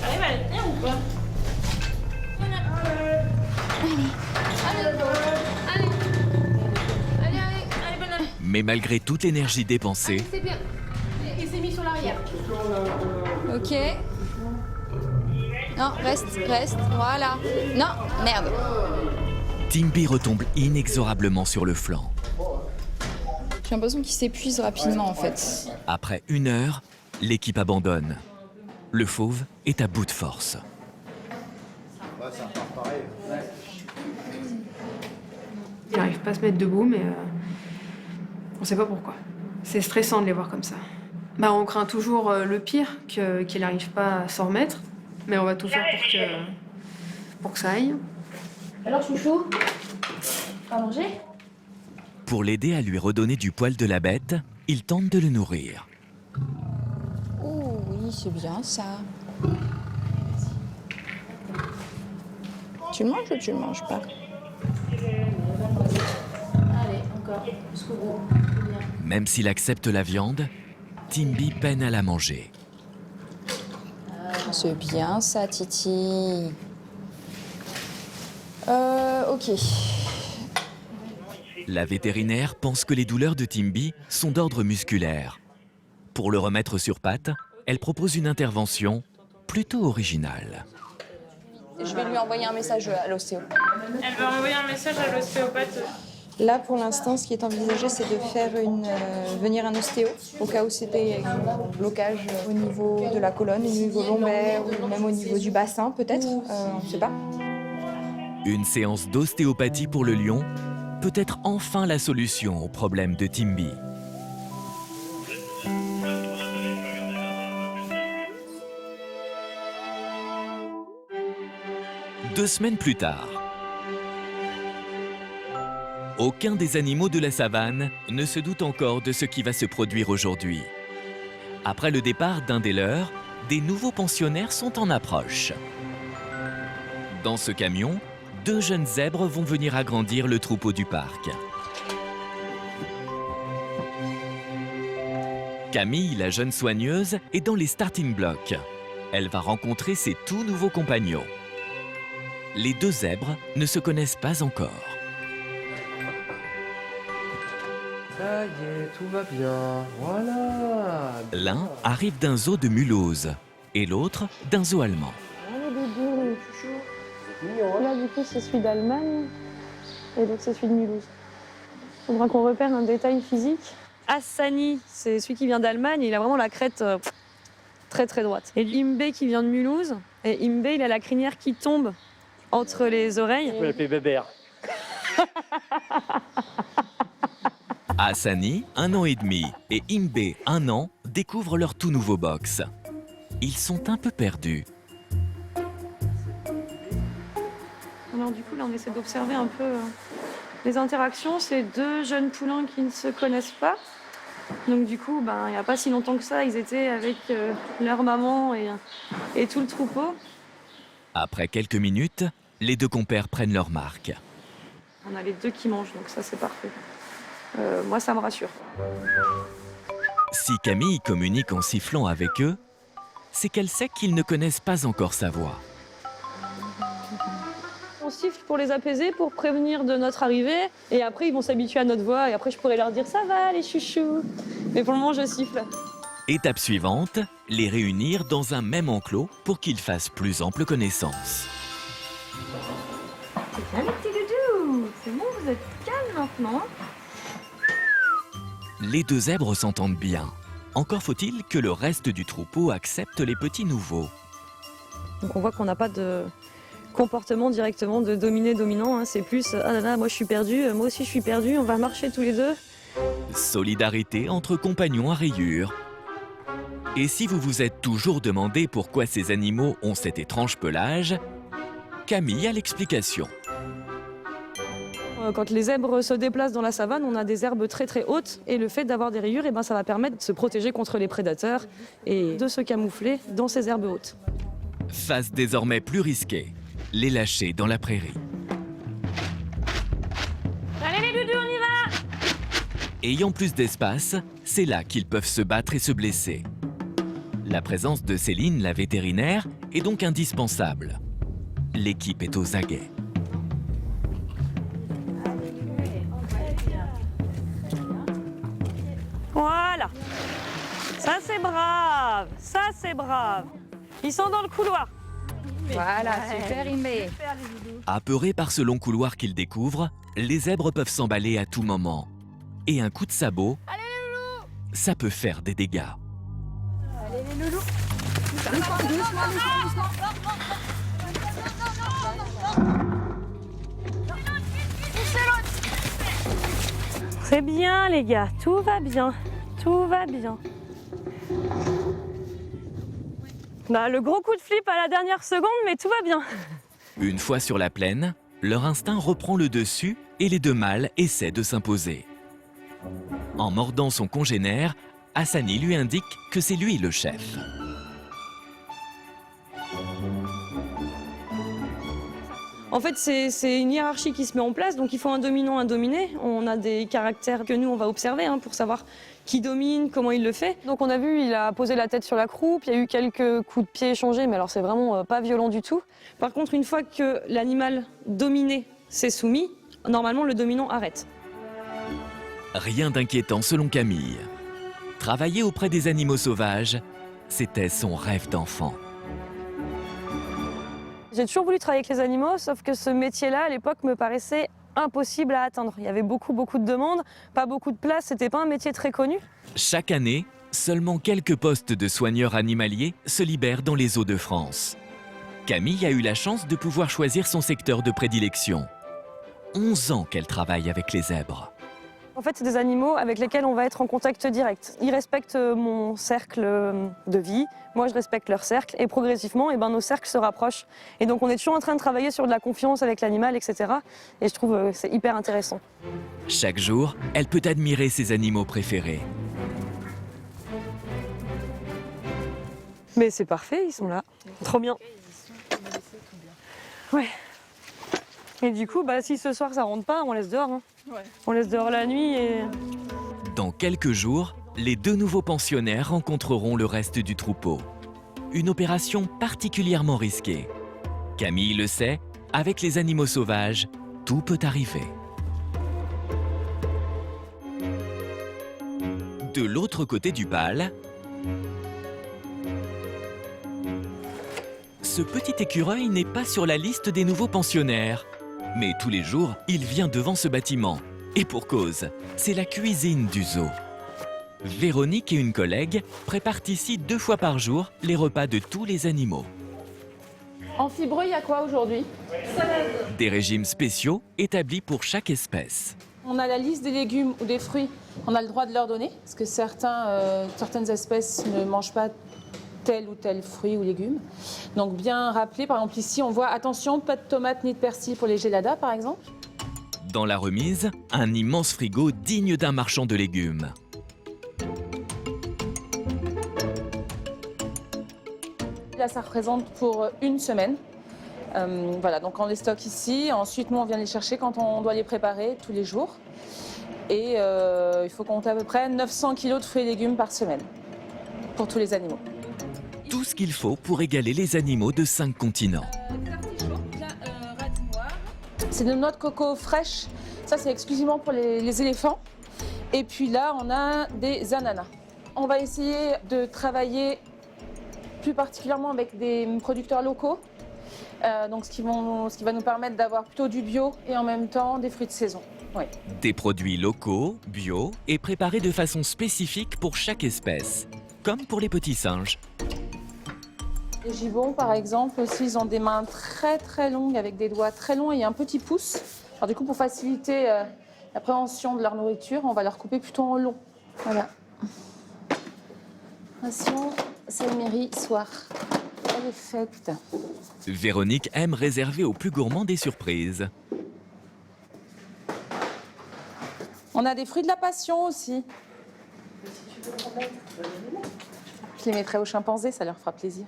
Arrive à le tenir ou pas? Allez, bonhomme.
Mais malgré toute l'énergie dépensée,
C'est bien. Il s'est mis sur l'arrière.
Ok. Non, reste, voilà. Non, merde.
Timby retombe inexorablement sur le flanc.
J'ai l'impression qu'il s'épuise rapidement en fait.
Après 1 heure, l'équipe abandonne. Le fauve est à bout de force.
Il n'arrive pas à se mettre debout, mais on sait pas pourquoi. C'est stressant de les voir comme ça. On craint toujours le pire, qu'il n'arrive pas à s'en remettre, mais on va tout faire pour que ça aille.
Alors, chouchou, pas manger?
Pour l'aider à lui redonner du poil de la bête, il tente de le nourrir.
Oh oui, c'est bien ça. Tu le manges ou tu le manges pas?
Allez, encore, jusqu'au bout.
Même s'il accepte la viande, Timby peine à la manger.
C'est bien ça, Titi. Ok.
La vétérinaire pense que les douleurs de Timby sont d'ordre musculaire. Pour le remettre sur pattes, elle propose une intervention plutôt originale.
Je vais lui envoyer un message à l'ostéo.
Elle va envoyer un message à l'ostéopathe.
Là, pour l'instant, ce qui est envisagé, c'est de faire venir un ostéo, au cas où c'était un blocage au niveau de la colonne, au niveau lombaire, ou même au niveau du bassin, peut-être. On ne sait pas.
Une séance d'ostéopathie pour le lion peut être enfin la solution au problème de Timby. Deux semaines plus tard, aucun des animaux de la savane ne se doute encore de ce qui va se produire aujourd'hui. Après le départ d'un des leurs, des nouveaux pensionnaires sont en approche. Dans ce camion, 2 jeunes zèbres vont venir agrandir le troupeau du parc. Camille, la jeune soigneuse, est dans les starting blocks. Elle va rencontrer ses tout nouveaux compagnons. Les 2 zèbres ne se connaissent pas encore.
Ça y est, tout va bien. Voilà.
L'un arrive d'un zoo de Mulhouse et l'autre d'un zoo allemand.
Là, du coup, c'est celui d'Allemagne et donc c'est celui de Mulhouse. Il faudra qu'on repère un détail physique. Hassani, c'est celui qui vient d'Allemagne, il a vraiment la crête très très droite. Et Imbe qui vient de Mulhouse, et Imbe, il a la crinière qui tombe entre les oreilles.
On peut l'appeler Bébert.
Hassani, 1 an et demi, et Imbe, 1 an, découvrent leur tout nouveau box. Ils sont un peu perdus.
Alors du coup, là, on essaie d'observer un peu les interactions. C'est 2 jeunes poulains qui ne se connaissent pas. Donc du coup, il n'y a pas si longtemps que ça, ils étaient avec leur maman et tout le troupeau.
Après quelques minutes, les 2 compères prennent leur marque.
On a les 2 qui mangent, donc ça, c'est parfait. Moi, ça me rassure.
Si Camille communique en sifflant avec eux, c'est qu'elle sait qu'ils ne connaissent pas encore sa voix.
On siffle pour les apaiser, pour prévenir de notre arrivée. Et après, ils vont s'habituer à notre voix. Et après, je pourrais leur dire « ça va, les chouchous ». Mais pour le moment, je siffle.
Étape suivante, les réunir dans un même enclos pour qu'ils fassent plus ample connaissance.
C'est bien les petits doudous. C'est bon, vous êtes calmes maintenant.
Les deux zèbres s'entendent bien. Encore faut-il que le reste du troupeau accepte les petits nouveaux.
Donc on voit qu'on n'a pas de comportement directement de dominé-dominant. C'est plus « ah là là, moi je suis perdu, moi aussi je suis perdu, on va marcher tous les deux ».
Solidarité entre compagnons à rayures. Et si vous vous êtes toujours demandé pourquoi ces animaux ont cet étrange pelage, Camille a l'explication.
Quand les zèbres se déplacent dans la savane, on a des herbes très très hautes et le fait d'avoir des rayures, ça va permettre de se protéger contre les prédateurs et de se camoufler dans ces herbes hautes.
Face désormais plus risquée, les lâcher dans la prairie.
Allez les doudous, on y va!
Ayant plus d'espace, c'est là qu'ils peuvent se battre et se blesser. La présence de Céline, la vétérinaire, est donc indispensable. L'équipe est aux aguets.
Voilà, ça c'est brave, ça c'est brave. Ils sont dans le couloir.
Voilà, super rimé.
Apeurés par ce long couloir qu'ils découvrent, les zèbres peuvent s'emballer à tout moment. Et un coup de sabot, ça peut faire des dégâts.
Allez les loulous.
C'est bien les gars, tout va bien, tout va bien. Le gros coup de flip à la dernière seconde, mais tout va bien.
Une fois sur la plaine, leur instinct reprend le dessus et les deux mâles essaient de s'imposer. En mordant son congénère, Hassani lui indique que c'est lui le chef.
En fait, c'est une hiérarchie qui se met en place, donc il faut un dominant, un dominé. On a des caractères que nous, on va observer pour savoir qui domine, comment il le fait. Donc on a vu, il a posé la tête sur la croupe, il y a eu quelques coups de pied échangés, mais alors c'est vraiment pas violent du tout. Par contre, une fois que l'animal dominé s'est soumis, normalement le dominant arrête.
Rien d'inquiétant selon Camille. Travailler auprès des animaux sauvages, c'était son rêve d'enfant.
J'ai toujours voulu travailler avec les animaux, sauf que ce métier-là, à l'époque, me paraissait impossible à atteindre. Il y avait beaucoup de demandes, pas beaucoup de place, c'était pas un métier très connu.
Chaque année, seulement quelques postes de soigneurs animaliers se libèrent dans les eaux de France. Camille a eu la chance de pouvoir choisir son secteur de prédilection. 11 ans qu'elle travaille avec les zèbres.
En fait, c'est des animaux avec lesquels on va être en contact direct. Ils respectent mon cercle de vie, moi je respecte leur cercle, et progressivement, nos cercles se rapprochent. Et donc on est toujours en train de travailler sur de la confiance avec l'animal, etc. Et je trouve que c'est hyper intéressant.
Chaque jour, elle peut admirer ses animaux préférés.
Mais c'est parfait, ils sont là. Trop bien. Ouais. Et du coup, si ce soir ça rentre pas, on laisse dehors. Ouais. On laisse dehors la nuit et...
Dans quelques jours, les deux nouveaux pensionnaires rencontreront le reste du troupeau. Une opération particulièrement risquée. Camille le sait, avec les animaux sauvages, tout peut arriver. De l'autre côté du pal, ce petit écureuil n'est pas sur la liste des nouveaux pensionnaires. Mais tous les jours, il vient devant ce bâtiment. Et pour cause, c'est la cuisine du zoo. Véronique et une collègue préparent ici 2 fois par jour les repas de tous les animaux.
En fibreux, il y a quoi aujourd'hui?
Des régimes spéciaux établis pour chaque espèce.
On a la liste des légumes ou des fruits. On a le droit de leur donner, parce que certaines espèces ne mangent pas tel ou tel fruit ou légume. Donc bien rappeler, par exemple ici on voit, attention, pas de tomates ni de persil pour les géladas par exemple.
Dans la remise, un immense frigo digne d'un marchand de légumes.
Là ça représente pour 1 semaine. Voilà, donc on les stocke ici. Ensuite nous on vient les chercher quand on doit les préparer tous les jours. Et il faut compter à peu près 900 kg de fruits et légumes par semaine pour tous les animaux.
Tout ce qu'il faut pour égaler les animaux de 5 continents.
Des artichauts, là, radis noirs, C'est de noix de coco fraîche. Ça, c'est exclusivement pour les éléphants. Et puis là, on a des ananas. On va essayer de travailler plus particulièrement avec des producteurs locaux. Donc ce qui va nous permettre d'avoir plutôt du bio et en même temps des fruits de saison. Oui.
Des produits locaux, bio et préparés de façon spécifique pour chaque espèce, comme pour les petits singes.
Les gibbons, par exemple, aussi, ils ont des mains très très longues avec des doigts très longs et un petit pouce. Alors du coup, pour faciliter la préhension de leur nourriture, on va leur couper plutôt en long. Voilà. Ration Salméry soir. Elle est faite.
Véronique aime réserver aux plus gourmands des surprises.
On a des fruits de la passion aussi. Je les mettrai aux chimpanzés, ça leur fera plaisir.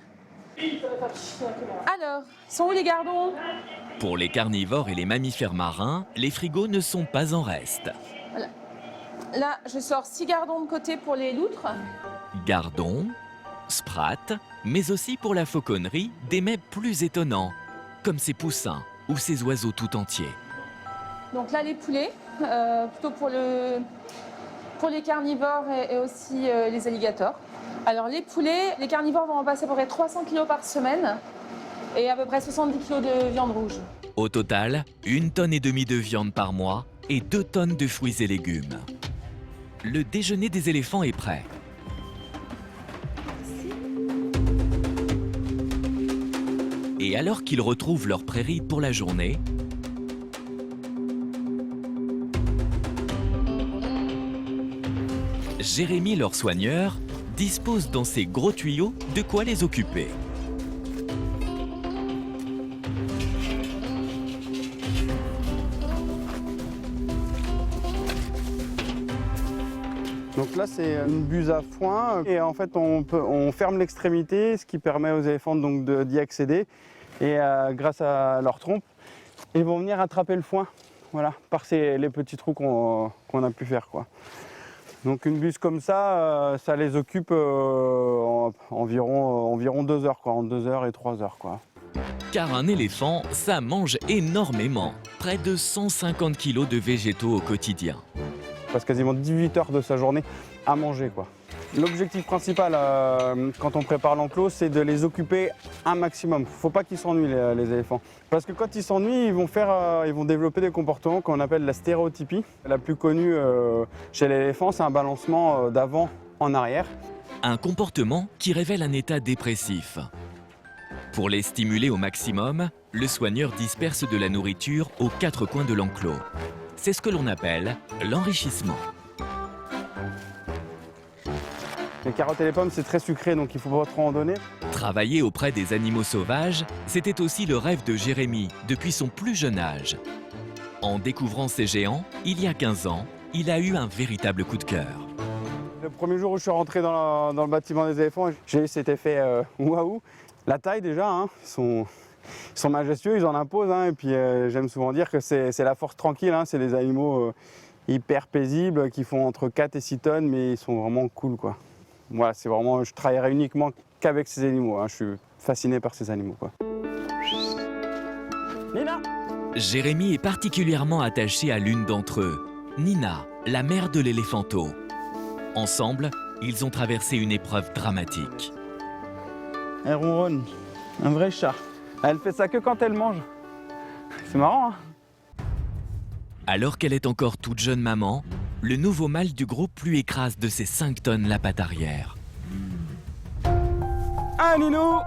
Alors, sont où les gardons?
Pour les carnivores et les mammifères marins, les frigos ne sont pas en reste.
Voilà. Là, je sors 6 gardons de côté pour les loutres.
Gardons, sprattes, mais aussi pour la fauconnerie, des mets plus étonnants, comme ces poussins ou ces oiseaux tout entiers.
Donc là, les poulets, plutôt pour les carnivores et aussi les alligators. Alors les poulets, les carnivores vont en passer à peu près 300 kg par semaine et à peu près 70 kg de viande rouge.
Au total, 1,5 tonne de viande par mois et 2 tonnes de fruits et légumes. Le déjeuner des éléphants est prêt. Et alors qu'ils retrouvent leur prairie pour la journée, Jérémy, leur soigneur, dispose dans ses gros tuyaux de quoi les occuper.
Donc là, c'est une buse à foin et en fait, on ferme l'extrémité, ce qui permet aux éléphants donc d'y accéder. Et grâce à leur trompe, ils vont venir attraper le foin, voilà, par les petits trous qu'on a pu faire, quoi. Donc une buse comme ça, ça les occupe environ 2 heures, quoi, entre 2 heures et 3 heures, quoi.
Car un éléphant, ça mange énormément, près de 150 kg de végétaux au quotidien.
Il passe quasiment 18 heures de sa journée à manger, quoi. L'objectif principal quand on prépare l'enclos, c'est de les occuper un maximum. Il ne faut pas qu'ils s'ennuient, les éléphants. Parce que quand ils s'ennuient, ils vont développer des comportements qu'on appelle la stéréotypie. La plus connue chez l'éléphant, c'est un balancement d'avant en arrière.
Un comportement qui révèle un état dépressif. Pour les stimuler au maximum, le soigneur disperse de la nourriture aux 4 coins de l'enclos. C'est ce que l'on appelle l'enrichissement.
Les carottes et les pommes, c'est très sucré, donc il ne faut pas trop en donner.
Travailler auprès des animaux sauvages, c'était aussi le rêve de Jérémy depuis son plus jeune âge. En découvrant ces géants, il y a 15 ans, il a eu un véritable coup de cœur.
Le premier jour où je suis rentré dans le bâtiment des éléphants, j'ai eu cet effet waouh. La taille déjà, hein, ils sont majestueux, ils en imposent. Hein, et puis j'aime souvent dire que c'est la force tranquille, hein, c'est des animaux hyper paisibles qui font entre 4 et 6 tonnes, mais ils sont vraiment cool, quoi. Voilà, c'est vraiment, je travaillerai uniquement qu'avec ces animaux. Hein. Je suis fasciné par ces animaux, quoi. Nina!
Jérémy est particulièrement attaché à l'une d'entre eux, Nina, la mère de l'éléphanto. Ensemble, ils ont traversé une épreuve dramatique.
Elle ronronne, un vrai chat. Elle fait ça que quand elle mange. C'est marrant, hein?
Alors qu'elle est encore toute jeune maman, le nouveau mâle du groupe lui écrase de ses 5 tonnes la patte arrière.
Ah, Ninou!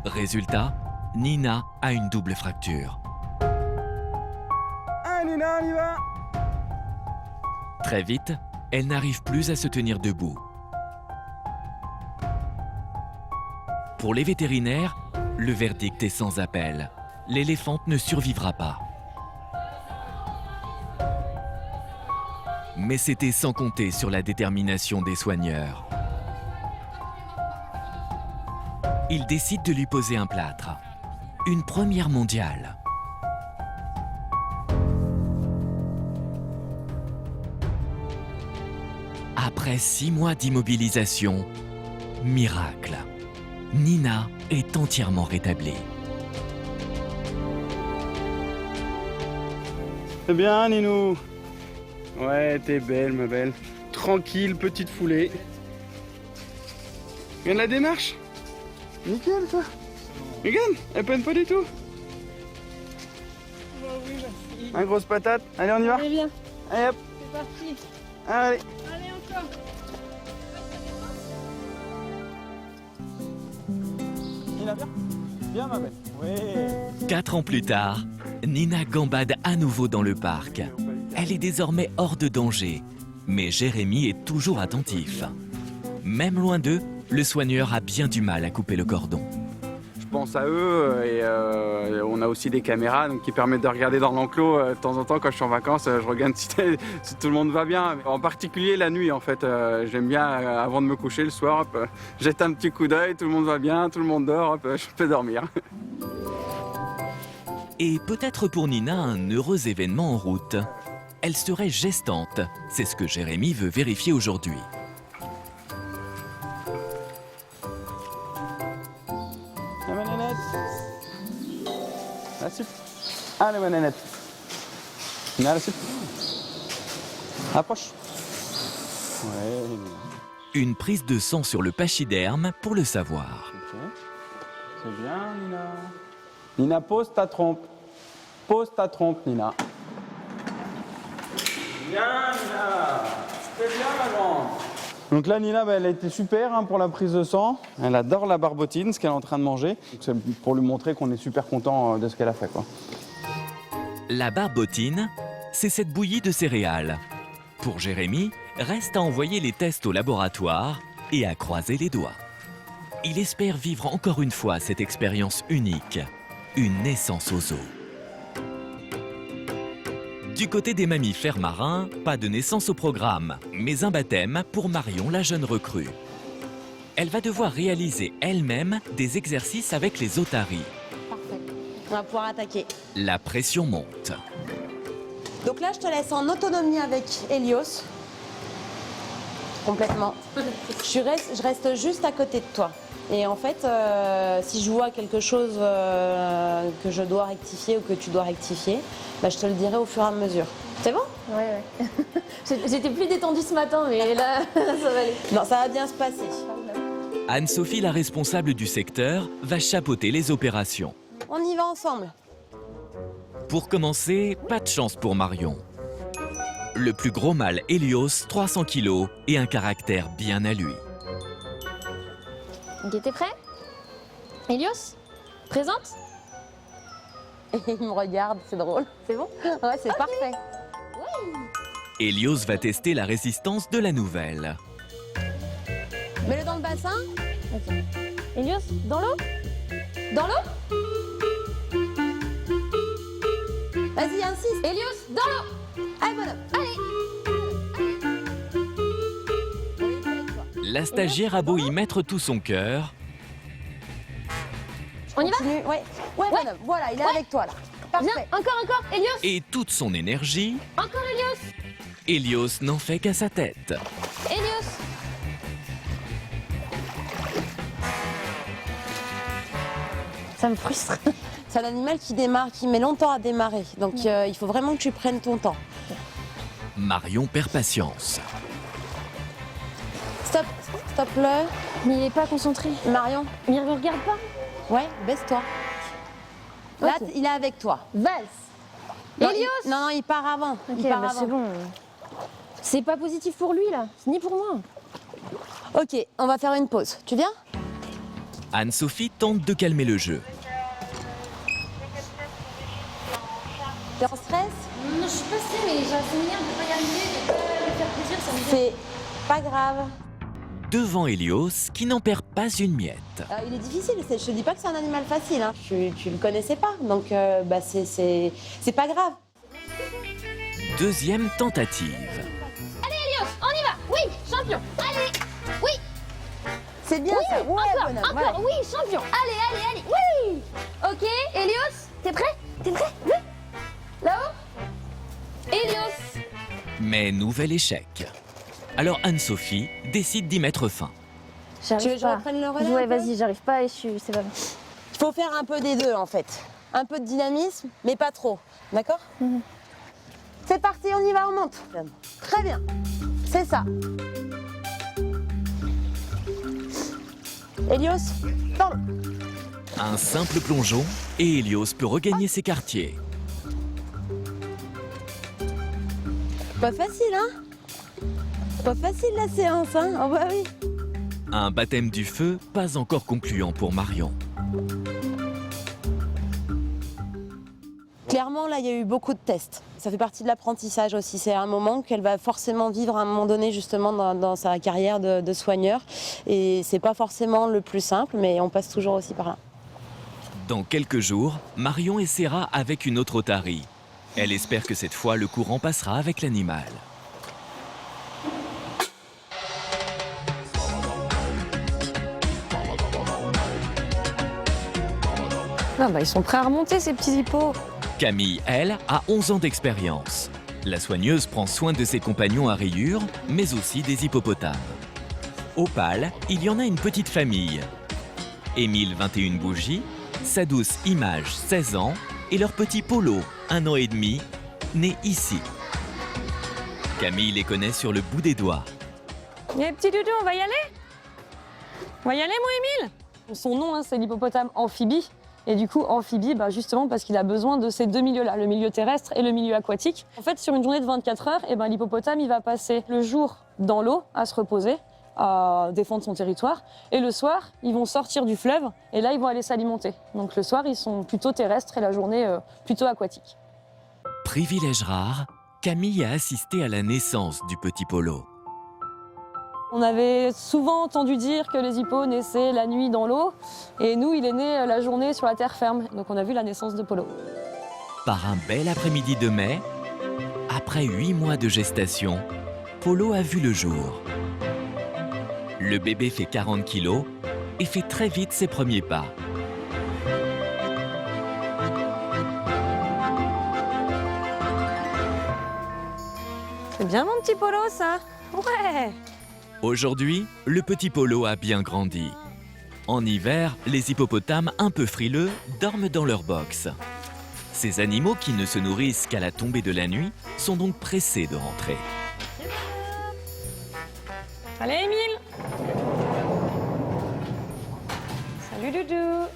Résultat, Nina a une double fracture.
Ah, Nina, on y va!
Très vite, elle n'arrive plus à se tenir debout. Pour les vétérinaires, le verdict est sans appel. L'éléphante ne survivra pas. Mais c'était sans compter sur la détermination des soigneurs. Ils décident de lui poser un plâtre. Une première mondiale. Après 6 mois d'immobilisation, miracle. Nina est entièrement rétablie.
C'est bien, Ninou. Ouais, t'es belle, ma belle. Tranquille, petite foulée. Regarde la démarche. Nickel, ça. Regarde, elle peine pas du tout. Un grosse patate. Allez, on y va.
Allez, viens.
Allez, hop.
C'est parti.
Allez.
Allez, encore.
Nina, viens. Viens, ma belle. Oui.
4 ans plus tard, Nina gambade à nouveau dans le parc. Elle est désormais hors de danger, mais Jérémy est toujours attentif. Même loin d'eux, le soigneur a bien du mal à couper le cordon.
Je pense à eux et on a aussi des caméras donc, qui permettent de regarder dans l'enclos. De temps en temps, quand je suis en vacances, je regarde si tout le monde va bien. En particulier la nuit, en fait. J'aime bien, avant de me coucher le soir, hop, jette un petit coup d'œil, tout le monde va bien, tout le monde dort, hop, je peux dormir.
Et peut-être pour Nina un heureux événement en route. Elle serait gestante. C'est ce que Jérémy veut vérifier aujourd'hui.
La manette. La sup. Allez, manette. Nina, la sup. Approche. Ouais.
Une prise de sang sur le pachyderme pour le savoir.
Ok. C'est bien, Nina. Nina, pose ta trompe. Pose ta trompe, Nina. Bien, Nina. C'est bien, ma grande. Donc là, Nina, elle a été super pour la prise de sang. Elle adore la barbotine, ce qu'elle est en train de manger. C'est pour lui montrer qu'on est super content de ce qu'elle a fait, quoi.
La barbotine, c'est cette bouillie de céréales. Pour Jérémy, reste à envoyer les tests au laboratoire et à croiser les doigts. Il espère vivre encore une fois cette expérience unique, une naissance aux eaux. Du côté des mammifères marins, pas de naissance au programme, mais un baptême pour Marion, la jeune recrue. Elle va devoir réaliser elle-même des exercices avec les otaries.
Parfait. On va pouvoir attaquer.
La pression monte.
Donc là, je te laisse en autonomie avec Hélios. Complètement. Je reste juste à côté de toi. Et en fait, si je vois quelque chose que je dois rectifier ou que tu dois rectifier, bah, je te le dirai au fur et à mesure. C'est bon?
Ouais. J'étais plus détendue ce matin, mais là, ça va aller.
Non, ça va bien se passer.
Anne-Sophie, la responsable du secteur, va chapeauter les opérations.
On y va ensemble.
Pour commencer, pas de chance pour Marion. Le plus gros mâle, Hélios, 300 kg et un caractère bien à lui.
Ok, t'es prêt? Hélios, présente?
Il me regarde, c'est drôle. C'est bon? Ouais, c'est parfait.
Hélios va tester la résistance de la nouvelle.
Mets-le dans le bassin.
Ok. Hélios, dans l'eau? Dans l'eau?
Vas-y, insiste.
Hélios, dans l'eau!
Allez, bonhomme. Allez.
La stagiaire a beau y mettre tout son cœur.
On y va?
Continue. Ouais, bonhomme. Voilà, il est avec toi là. Parfait.
Viens, encore, Hélios!
Et toute son énergie,
Encore Hélios!
Hélios n'en fait qu'à sa tête.
Hélios! Ça me frustre.
C'est un animal qui démarre, qui met longtemps à démarrer. Donc il faut vraiment que tu prennes ton temps.
Marion perd patience.
Stop-le.
Mais il est pas concentré.
Marion.
Il ne regarde pas?
Ouais, baisse-toi. Là,
Ok.
il est avec toi.
Valse!
Non,
Hélios!
Non, il part avant.
Ok,
Il part
bah
avant.
c'est bon. C'est pas positif pour lui là, ni pour moi.
Ok, on va faire une pause. Tu viens?
Anne-Sophie tente de calmer le jeu.
T'es en stress?
Non, je suis passée, mais j'ai assez manière de pas y arriver, de pas lui faire plaisir, ça me
C'est pas grave.
Devant Hélios, qui n'en perd pas une miette.
Il est difficile, je te dis pas que c'est un animal facile. Hein. Tu le connaissais pas, donc c'est pas grave.
Deuxième tentative.
Allez Hélios, on y va! Oui, champion! Allez! Oui!
C'est bien
Oui,
ça. Ouais,
encore,
bonhomme,
encore,
voilà.
oui, champion! Allez! Oui! Ok, Hélios, t'es prêt? Oui! Là-haut? Hélios!
Mais nouvel échec. Alors Anne-Sophie décide d'y mettre fin.
Tu veux que je reprenne le relais?
Ouais,
un peu
vas-y, j'arrive pas et c'est pas bon.
Il faut faire un peu des deux en fait. Un peu de dynamisme, mais pas trop. D'accord? C'est parti, on y va, on monte. Très bien. C'est ça. Hélios, dans l'eau.
Un simple plongeon et Hélios peut regagner ses quartiers.
Pas facile, hein? Pas facile la séance, hein? Oh bah oui.
Un baptême du feu pas encore concluant pour Marion.
Clairement, là, il y a eu beaucoup de tests. Ça fait partie de l'apprentissage aussi. C'est un moment qu'elle va forcément vivre à un moment donné, justement, dans sa carrière de soigneur. Et c'est pas forcément le plus simple, mais on passe toujours aussi par là.
Dans quelques jours, Marion essaiera avec une autre otarie. Elle espère que cette fois, le courant passera avec l'animal.
Ah bah, ils sont prêts à remonter, ces petits hippos.
Camille, elle, a 11 ans d'expérience. La soigneuse prend soin de ses compagnons à rayures, mais aussi des hippopotames. Au pal, il y en a une petite famille. Émile, 21 bougies, sa douce Image, 16 ans, et leur petit Polo, 1 an et demi, né ici. Camille les connaît sur le bout des doigts.
Les petits doudous, on va y aller? On va y aller, mon Émile? Son nom, hein, c'est l'hippopotame amphibie. Et du coup, amphibie, bah justement parce qu'il a besoin de ces deux milieux-là, le milieu terrestre et le milieu aquatique. En fait, sur une journée de 24 heures, eh ben, l'hippopotame, il va passer le jour dans l'eau, à se reposer, à défendre son territoire. Et le soir, ils vont sortir du fleuve et là, ils vont aller s'alimenter. Donc le soir, ils sont plutôt terrestres et la journée plutôt aquatique.
Privilège rare, Camille a assisté à la naissance du petit Polo.
On avait souvent entendu dire que les hippos naissaient la nuit dans l'eau, et nous, il est né la journée sur la terre ferme. Donc on a vu la naissance de Polo.
Par un bel après-midi de mai, après 8 mois de gestation, Polo a vu le jour. Le bébé fait 40 kilos et fait très vite ses premiers pas.
C'est bien mon petit Polo, ça? Ouais!
Aujourd'hui, le petit Polo a bien grandi. En hiver, les hippopotames un peu frileux dorment dans leur box. Ces animaux qui ne se nourrissent qu'à la tombée de la nuit sont donc pressés de rentrer.
Allez, Émile! Salut, Doudou!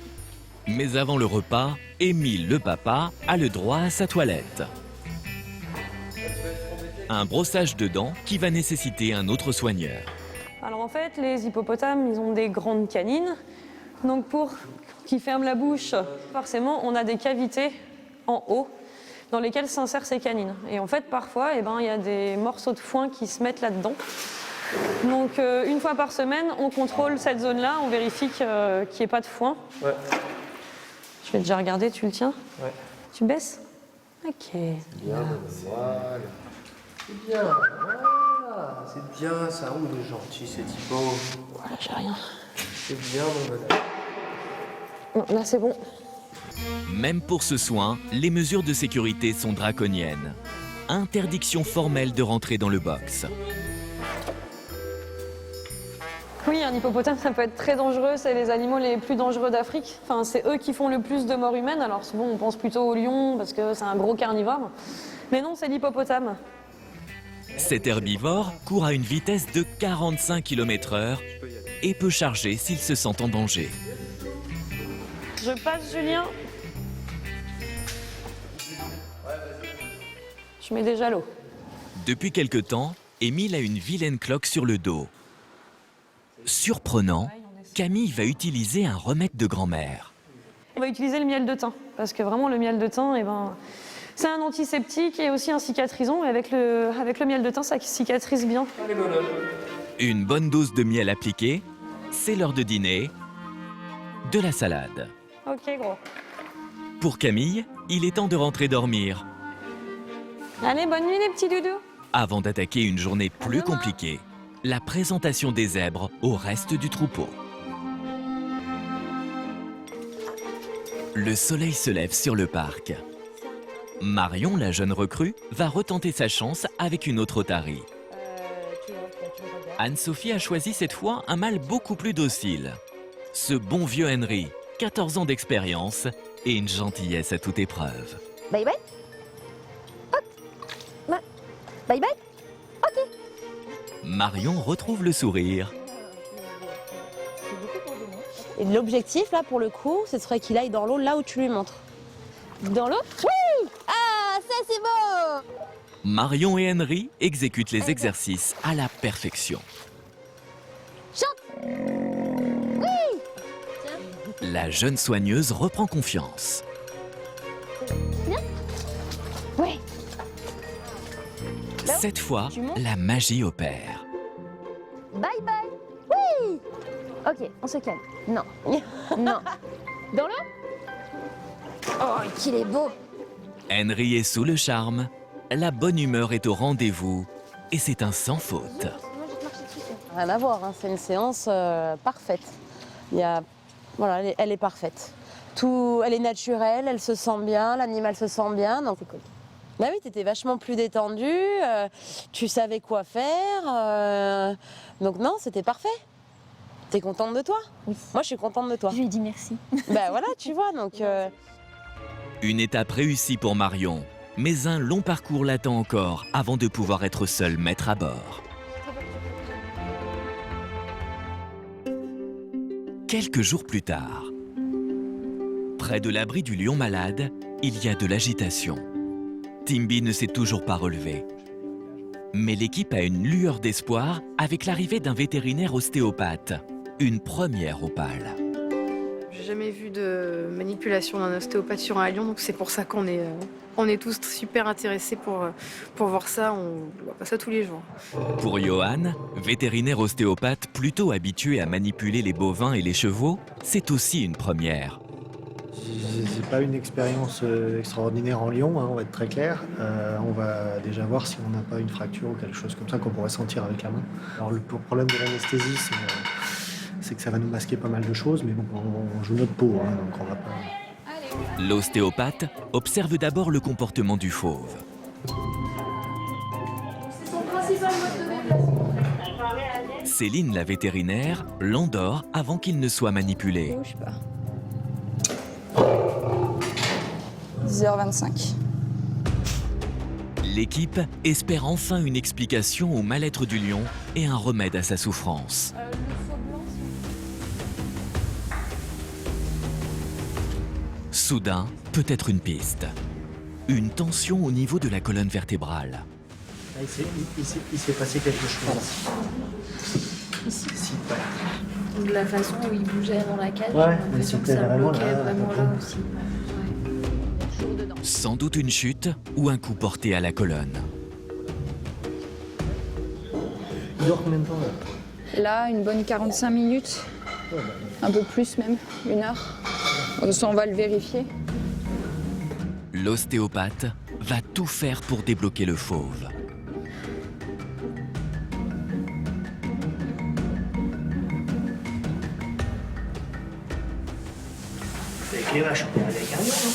Mais avant le repas, Émile le papa a le droit à sa toilette. Un brossage de dents qui va nécessiter un autre soigneur.
Alors en fait, les hippopotames, ils ont des grandes canines. Donc pour qu'ils ferment la bouche, forcément, on a des cavités en haut dans lesquelles s'insèrent ces canines. Et en fait, parfois, eh ben, y a des morceaux de foin qui se mettent là-dedans. Donc une fois par semaine, on contrôle cette zone-là, on vérifie qu'il n'y ait pas de foin.
Ouais.
Je vais déjà regarder, tu le tiens?
Ouais.
Tu baisses? Ok.
Bien, voilà. C'est bien, voilà. C'est bien, ça. Oh, il est gentil, cet hippo.
Voilà, j'ai rien.
C'est bien, mon bonhomme.
Non, là, c'est bon.
Même pour ce soin, les mesures de sécurité sont draconiennes. Interdiction formelle de rentrer dans le box.
Oui, un hippopotame, ça peut être très dangereux. C'est les animaux les plus dangereux d'Afrique. Enfin, c'est eux qui font le plus de morts humaines. Alors souvent, on pense plutôt au lion parce que c'est un gros carnivore. Mais non, c'est l'hippopotame.
Cet herbivore court à une vitesse de 45 km/h et peut charger s'il se sent en danger.
Je passe, Julien. Je mets déjà l'eau.
Depuis quelque temps, Émile a une vilaine cloque sur le dos. Surprenant, Camille va utiliser un remède de grand-mère.
On va utiliser le miel de thym parce que vraiment le miel de thym, eh ben, c'est un antiseptique et aussi un cicatrisant. Et avec le miel de thym, ça cicatrise bien.
Une bonne dose de miel appliquée, c'est l'heure de dîner. De la salade.
Ok, gros.
Pour Camille, il est temps de rentrer dormir,
Allez, bonne nuit les petits doudous.
avant d'attaquer une journée plus compliquée, la présentation des zèbres au reste du troupeau. Le soleil se lève sur le parc. Marion, la jeune recrue, va retenter sa chance avec une autre otarie. Anne-Sophie a choisi cette fois un mâle beaucoup plus docile. Ce bon vieux Henry, 14 ans d'expérience et une gentillesse à toute épreuve.
Bye bye. Hop.
Bye bye.
Marion retrouve le sourire.
Et l'objectif, là, pour le coup, ce serait qu'il aille dans l'eau là où tu lui montres. Dans l'eau? Oui! Ah, ça c'est beau!
Marion et Henry exécutent les exercices à la perfection.
Chante! Oui!
La jeune soigneuse reprend confiance.
Bien? Oui.
Cette fois, la magie opère.
Bye bye. Oui! Ok, on se calme. Non. Non. Dans l'eau? Oh, qu'il est beau!
Henry est sous le charme, la bonne humeur est au rendez-vous et c'est un sans faute.
Rien à voir, hein. C'est une séance parfaite. Voilà, elle est parfaite. Elle est naturelle, elle se sent bien, l'animal se sent bien. Donc, bah oui, t'étais vachement plus détendue, tu savais quoi faire. Donc non, c'était parfait. T'es contente de toi?
Oui.
Moi, je suis contente de toi.
Je lui ai dit merci.
Ben voilà, tu vois, donc...
Une étape réussie pour Marion, mais un long parcours l'attend encore avant de pouvoir être seul maître à bord. Quelques jours plus tard, près de l'abri du lion malade, il y a de l'agitation. Timby ne s'est toujours pas relevé. Mais l'équipe a une lueur d'espoir avec l'arrivée d'un vétérinaire ostéopathe. Une première opale.
J'ai jamais vu de manipulation d'un ostéopathe sur un lion, donc c'est pour ça qu'on est tous super intéressés pour voir ça. On voit pas ça tous les jours.
Pour Johan, vétérinaire ostéopathe plutôt habitué à manipuler les bovins et les chevaux, c'est aussi une première.
C'est pas une expérience extraordinaire en lion, hein, on va être très clair. On va déjà voir si on n'a pas une fracture ou quelque chose comme ça qu'on pourrait sentir avec la main. Alors le problème de l'anesthésie, c'est que ça va nous masquer pas mal de choses, mais bon, on joue notre peau, hein, donc on va pas...
L'ostéopathe observe d'abord le comportement du fauve.
C'est son principal mode de déplacement.
Céline, la vétérinaire, l'endort avant qu'il ne soit manipulé.
Bouge pas. 10h25.
L'équipe espère enfin une explication au mal-être du lion et un remède à sa souffrance. Soudain, peut-être une piste. Une tension au niveau de la colonne vertébrale.
Il s'est passé quelque chose.
Ici.
Ici, voilà.
De la façon où il bougeait dans la cage,
Ouais,
j'ai l'impression que
c'était
ça
vraiment
bloquait
là,
vraiment
à
là
fond.
aussi. Ouais. Toujours dedans.
Sans doute une chute ou un coup porté à la colonne.
Il dort combien de temps là?
Là, une bonne 45 minutes. Un peu plus même, 1 heure. Ça, on va le vérifier.
L'ostéopathe va tout faire pour débloquer le fauve.
Avec les vaches, on est avec un lion, hein.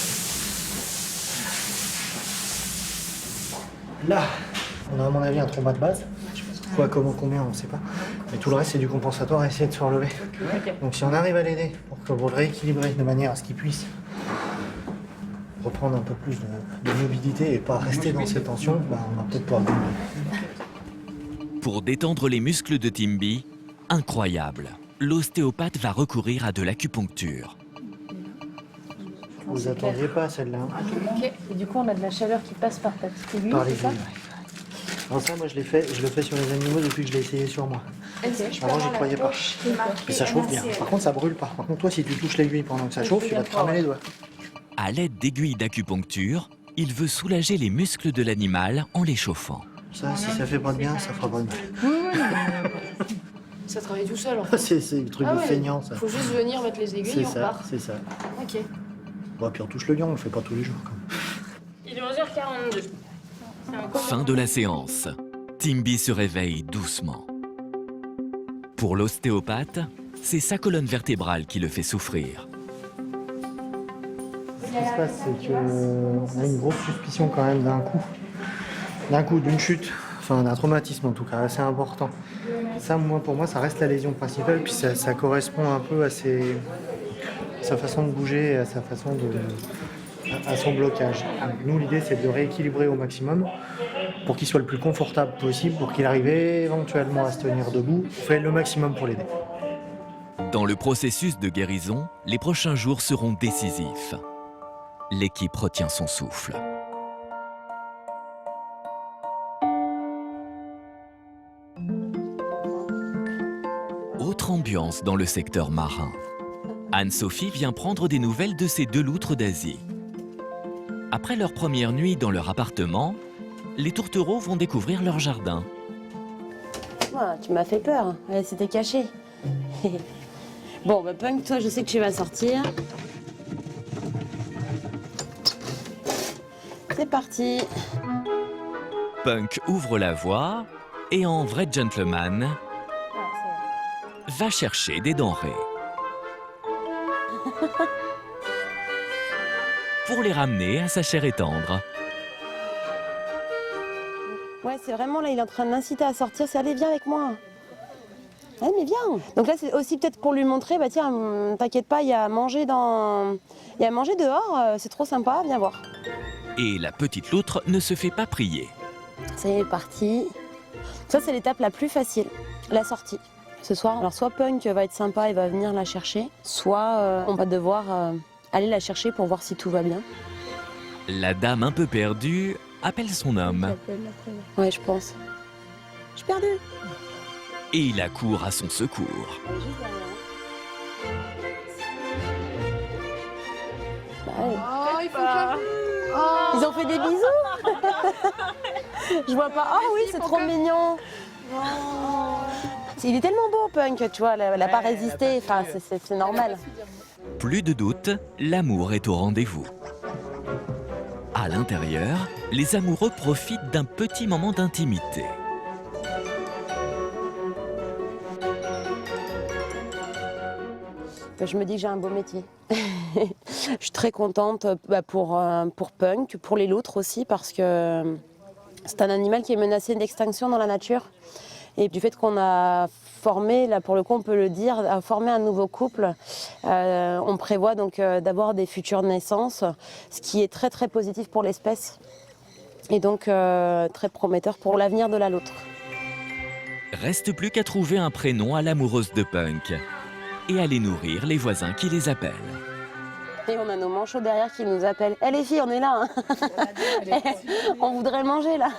Là, on a à mon avis un traumat de base. Quoi, comment, combien, on ne sait pas. Mais tout le reste, c'est du compensatoire à essayer de se relever. Donc si on arrive à l'aider pour le rééquilibrer de manière à ce qu'il puisse reprendre un peu plus de mobilité et pas rester dans ces tensions, bah, on va peut-être pouvoir gagner.
Pour détendre les muscles de Timby, incroyable, l'ostéopathe va recourir à de l'acupuncture.
Vous attendiez pas à celle-là, hein.
Ok. Et du coup, on a de la chaleur qui passe par ta petite aiguille,
Par les
c'est ça?
yeux, ouais. Alors ça, moi, je le fais sur les animaux depuis que je l'ai essayé sur moi. Avant, j'y croyais pas. Et ça chauffe bien. Par contre, ça brûle pas. Par contre, toi, si tu touches l'aiguille pendant que ça chauffe, tu vas te cramer les doigts.
À l'aide d'aiguilles d'acupuncture, il veut soulager les muscles de l'animal en les chauffant.
Ça, si ça fait pas de bien, ça fera pas de mal.
Ça travaille tout seul en fait.
C'est le truc de feignant, ça.
Faut juste venir mettre les aiguilles
C'est
et on
ça,
part.
c'est ça.
Ok.
Bon, puis on touche le lion, on le fait pas tous les jours. Quand même.
Il est 11h42.
Fin de la séance. Timby se réveille doucement. Pour l'ostéopathe, c'est sa colonne vertébrale qui le fait souffrir.
Ce qui se passe, c'est qu'on a une grosse suspicion quand même d'un coup, d'une chute, enfin d'un traumatisme en tout cas, assez important. Ça, pour moi, ça reste la lésion principale, puis ça correspond un peu à sa façon de bouger, à sa façon à son blocage. Nous, l'idée, c'est de le rééquilibrer au maximum pour qu'il soit le plus confortable possible, pour qu'il arrive éventuellement à se tenir debout. On fait le maximum pour l'aider.
Dans le processus de guérison, les prochains jours seront décisifs. L'équipe retient son souffle. Autre ambiance dans le secteur marin. Anne-Sophie vient prendre des nouvelles de ses 2 loutres d'Asie. Après leur première nuit dans leur appartement, les tourtereaux vont découvrir leur jardin.
Ah, tu m'as fait peur, elle s'était cachée. Bon, bah Punk, toi, je sais que tu vas sortir. C'est parti.
Punk ouvre la voie et en vrai gentleman, va chercher des denrées. Pour les ramener à sa chair et tendre.
Ouais, c'est vraiment là, il est en train de l'inciter à sortir. C'est allez, viens avec moi. Ouais, mais viens. Donc là, c'est aussi peut-être pour lui montrer, bah tiens, t'inquiète pas, il y a à manger dehors, c'est trop sympa, viens voir.
Et la petite loutre ne se fait pas prier.
Ça y est, parti. Ça, c'est l'étape la plus facile, la sortie. Ce soir, alors soit Punk va être sympa et va venir la chercher, soit on va devoir aller la chercher pour voir si tout va bien.
La dame un peu perdue appelle son homme.
Ouais, je pense. Je suis perdue.
Et il accourt à son secours.
Ils ont fait des bisous. Je vois pas. Oh oui, c'est trop mignon. Il est tellement beau, Punk, tu vois, elle n'a pas résisté, enfin, c'est normal.
Plus de doute, l'amour est au rendez-vous. À l'intérieur, les amoureux profitent d'un petit moment d'intimité.
Je me dis que j'ai un beau métier. Je suis très contente pour Punk, pour les loutres aussi, parce que c'est un animal qui est menacé d'extinction dans la nature. Et du fait qu'on a formé, là pour le coup on peut le dire, a formé un nouveau couple, on prévoit donc d'avoir des futures naissances, ce qui est très très positif pour l'espèce et donc très prometteur pour l'avenir de la loutre.
Reste plus qu'à trouver un prénom à l'amoureuse de Punk et aller nourrir les voisins qui les appellent.
Et on a nos manchots derrière qui nous appellent. Eh les filles, on est là, hein. On voudrait manger là.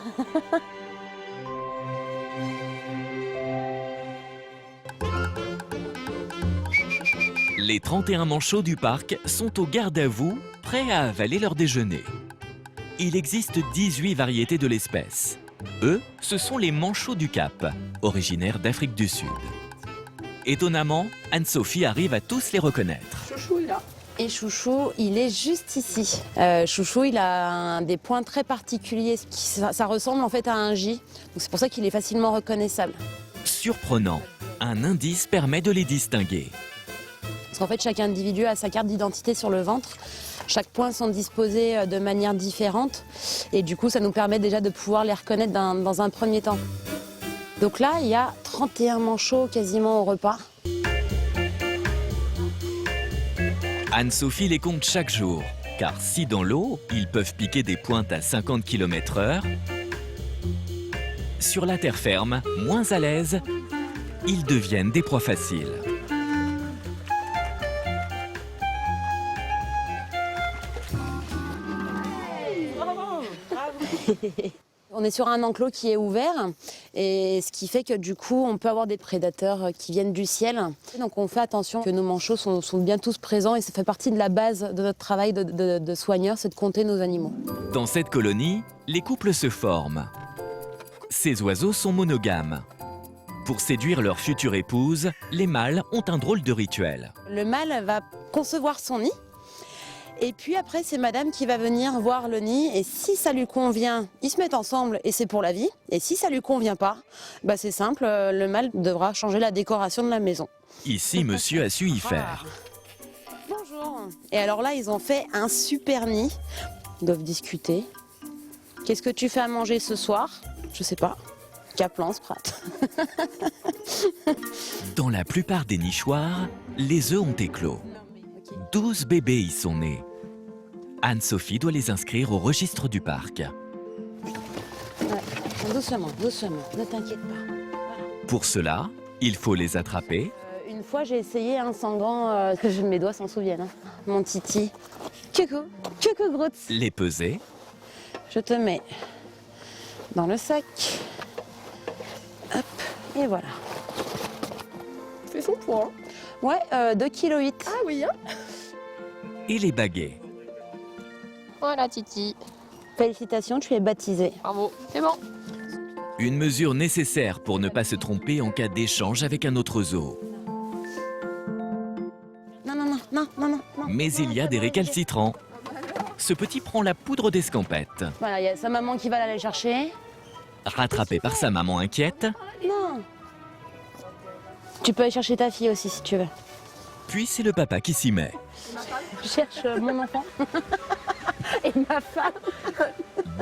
Les 31 manchots du parc sont au garde à vous, prêts à avaler leur déjeuner. Il existe 18 variétés de l'espèce. Eux, ce sont les manchots du Cap, originaires d'Afrique du Sud. Étonnamment, Anne-Sophie arrive à tous les reconnaître.
Chouchou, il est là. Et Chouchou, il est juste ici. Chouchou, il a des points très particuliers. Ça ressemble en fait à un J. C'est pour ça qu'il est facilement reconnaissable.
Surprenant, un indice permet de les distinguer.
Parce qu'en fait, chaque individu a sa carte d'identité sur le ventre. Chaque point sont disposés de manière différente. Et du coup, ça nous permet déjà de pouvoir les reconnaître dans un premier temps. Donc là, il y a 31 manchots quasiment au repas.
Anne-Sophie les compte chaque jour, car si dans l'eau, ils peuvent piquer des pointes à 50 km/h, sur la terre ferme, moins à l'aise, ils deviennent des proies faciles.
On est sur un enclos qui est ouvert et ce qui fait que du coup on peut avoir des prédateurs qui viennent du ciel. Donc on fait attention que nos manchots sont bien tous présents et ça fait partie de la base de notre travail de soigneur, c'est de compter nos animaux.
Dans cette colonie, les couples se forment. Ces oiseaux sont monogames. Pour séduire leur future épouse, les mâles ont un drôle de rituel.
Le mâle va concevoir son nid. Et puis après, c'est madame qui va venir voir le nid. Et si ça lui convient, ils se mettent ensemble et c'est pour la vie. Et si ça lui convient pas, bah c'est simple, le mâle devra changer la décoration de la maison.
Ici, monsieur a su y faire.
Bonjour. Et alors là, ils ont fait un super nid. Ils doivent discuter. Qu'est-ce que tu fais à manger ce soir? Je sais pas. Kaplan, Sprat.
Dans la plupart des nichoirs, les œufs ont éclos. 12 bébés y sont nés. Anne-Sophie doit les inscrire au registre du parc.
Ouais, doucement, doucement, ne t'inquiète pas.
Pour cela, il faut les attraper.
Une fois, j'ai essayé un sangan, que mes doigts s'en souviennent. Hein. Mon titi. Coucou, coucou Grotz.
Les peser.
Je te mets dans le sac. Hop, et voilà.
Fais son poids.
Ouais, 2,8 kg.
Ah oui, hein.
Et les baguer.
Voilà, Titi.
Félicitations, tu es baptisée.
Bravo, c'est bon.
Une mesure nécessaire pour ne pas se tromper en cas d'échange avec un autre zoo.
Non.
Mais il y a des récalcitrants. Ce petit prend la poudre d'escampette.
Voilà, il y a sa maman qui va l'aller chercher.
Rattrapé par sa maman inquiète,
Non. Tu peux aller chercher ta fille aussi si tu veux.
puis c'est le papa qui s'y met.
Je cherche mon enfant et ma femme.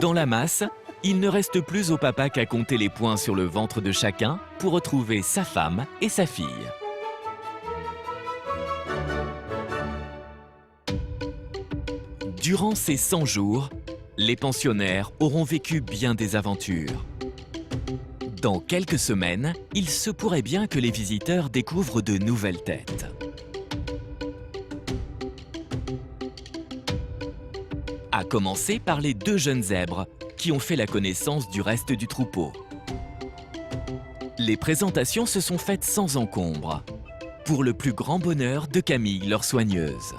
Dans la masse, il ne reste plus au papa qu'à compter les points sur le ventre de chacun pour retrouver sa femme et sa fille. Durant ces 100 jours, les pensionnaires auront vécu bien des aventures. Dans quelques semaines, il se pourrait bien que les visiteurs découvrent de nouvelles têtes. À commencer par les 2 jeunes zèbres qui ont fait la connaissance du reste du troupeau. Les présentations se sont faites sans encombre, pour le plus grand bonheur de Camille, leur soigneuse.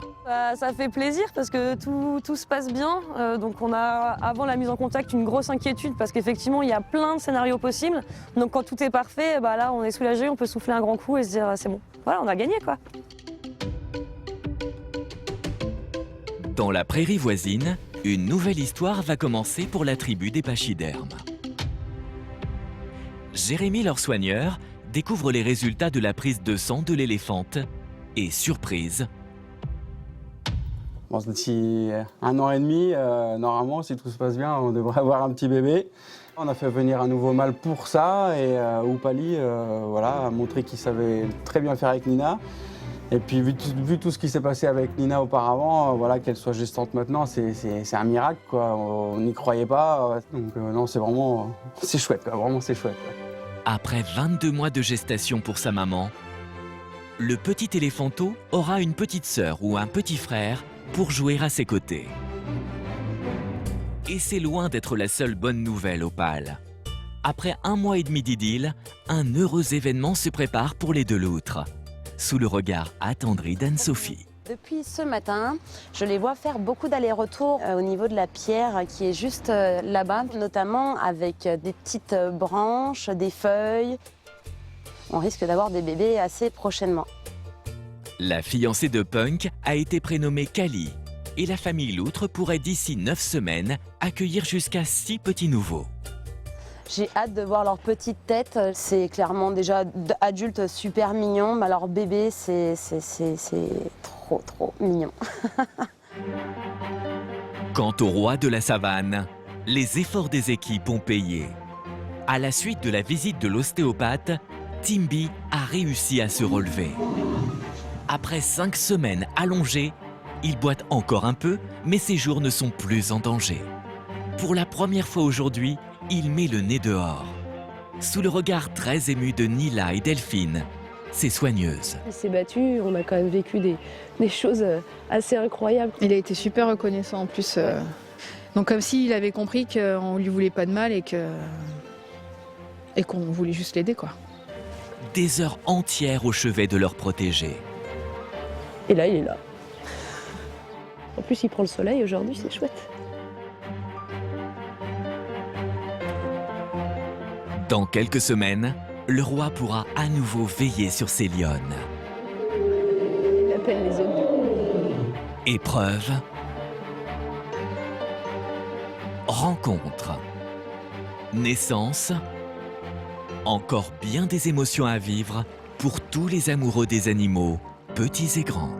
Ça fait plaisir parce que tout se passe bien. Donc on a, avant la mise en contact, une grosse inquiétude parce qu'effectivement, il y a plein de scénarios possibles. Donc quand tout est parfait, bah là, on est soulagé, on peut souffler un grand coup et se dire c'est bon. Voilà, on a gagné quoi.
Dans la prairie voisine, une nouvelle histoire va commencer pour la tribu des pachydermes. Jérémy, leur soigneur, découvre les résultats de la prise de sang de l'éléphante et, surprise,
Bon, d'ici 1 an et demi, normalement, si tout se passe bien, on devrait avoir un petit bébé. On a fait venir un nouveau mâle pour ça et Oupali voilà, a montré qu'il savait très bien faire avec Nina. Et puis vu tout ce qui s'est passé avec Nina auparavant, voilà, qu'elle soit gestante maintenant, c'est un miracle, quoi. On n'y croyait pas. Donc non, c'est vraiment c'est chouette, quoi. Vraiment c'est chouette. Quoi.
Après 22 mois de gestation pour sa maman, le petit éléphanto aura une petite sœur ou un petit frère pour jouer à ses côtés. Et c'est loin d'être la seule bonne nouvelle au PAL. Après 1 mois et demi d'idylle, un heureux événement se prépare pour les 2 loutres, sous le regard attendri d'Anne-Sophie.
Depuis ce matin, je les vois faire beaucoup d'allers-retours au niveau de la pierre qui est juste là-bas, notamment avec des petites branches, des feuilles. On risque d'avoir des bébés assez prochainement.
La fiancée de Punk a été prénommée Kali et la famille Loutre pourrait d'ici 9 semaines accueillir jusqu'à 6 petits nouveaux.
J'ai hâte de voir leur petite tête. C'est clairement déjà adulte super mignon, mais alors bébé, c'est trop mignon.
Quant au roi de la savane, les efforts des équipes ont payé. À la suite de la visite de l'ostéopathe, Timby a réussi à se relever. Après 5 semaines allongées, il boite encore un peu, mais ses jours ne sont plus en danger. Pour la première fois aujourd'hui, il met le nez dehors. Sous le regard très ému de Nila et Delphine, ses soigneuses.
Il s'est battu, on a quand même vécu des choses assez incroyables.
Il a été super reconnaissant en plus. Donc comme s'il avait compris qu'on lui voulait pas de mal et qu'on voulait juste l'aider, quoi.
Des heures entières au chevet de leur protégé.
Et là, il est là. En plus, il prend le soleil aujourd'hui, c'est chouette.
Dans quelques semaines, le roi pourra à nouveau veiller sur ses lionnes.
Il appelle les autres.
Épreuve. Rencontre. Naissance. Encore bien des émotions à vivre pour tous les amoureux des animaux, petits et grands.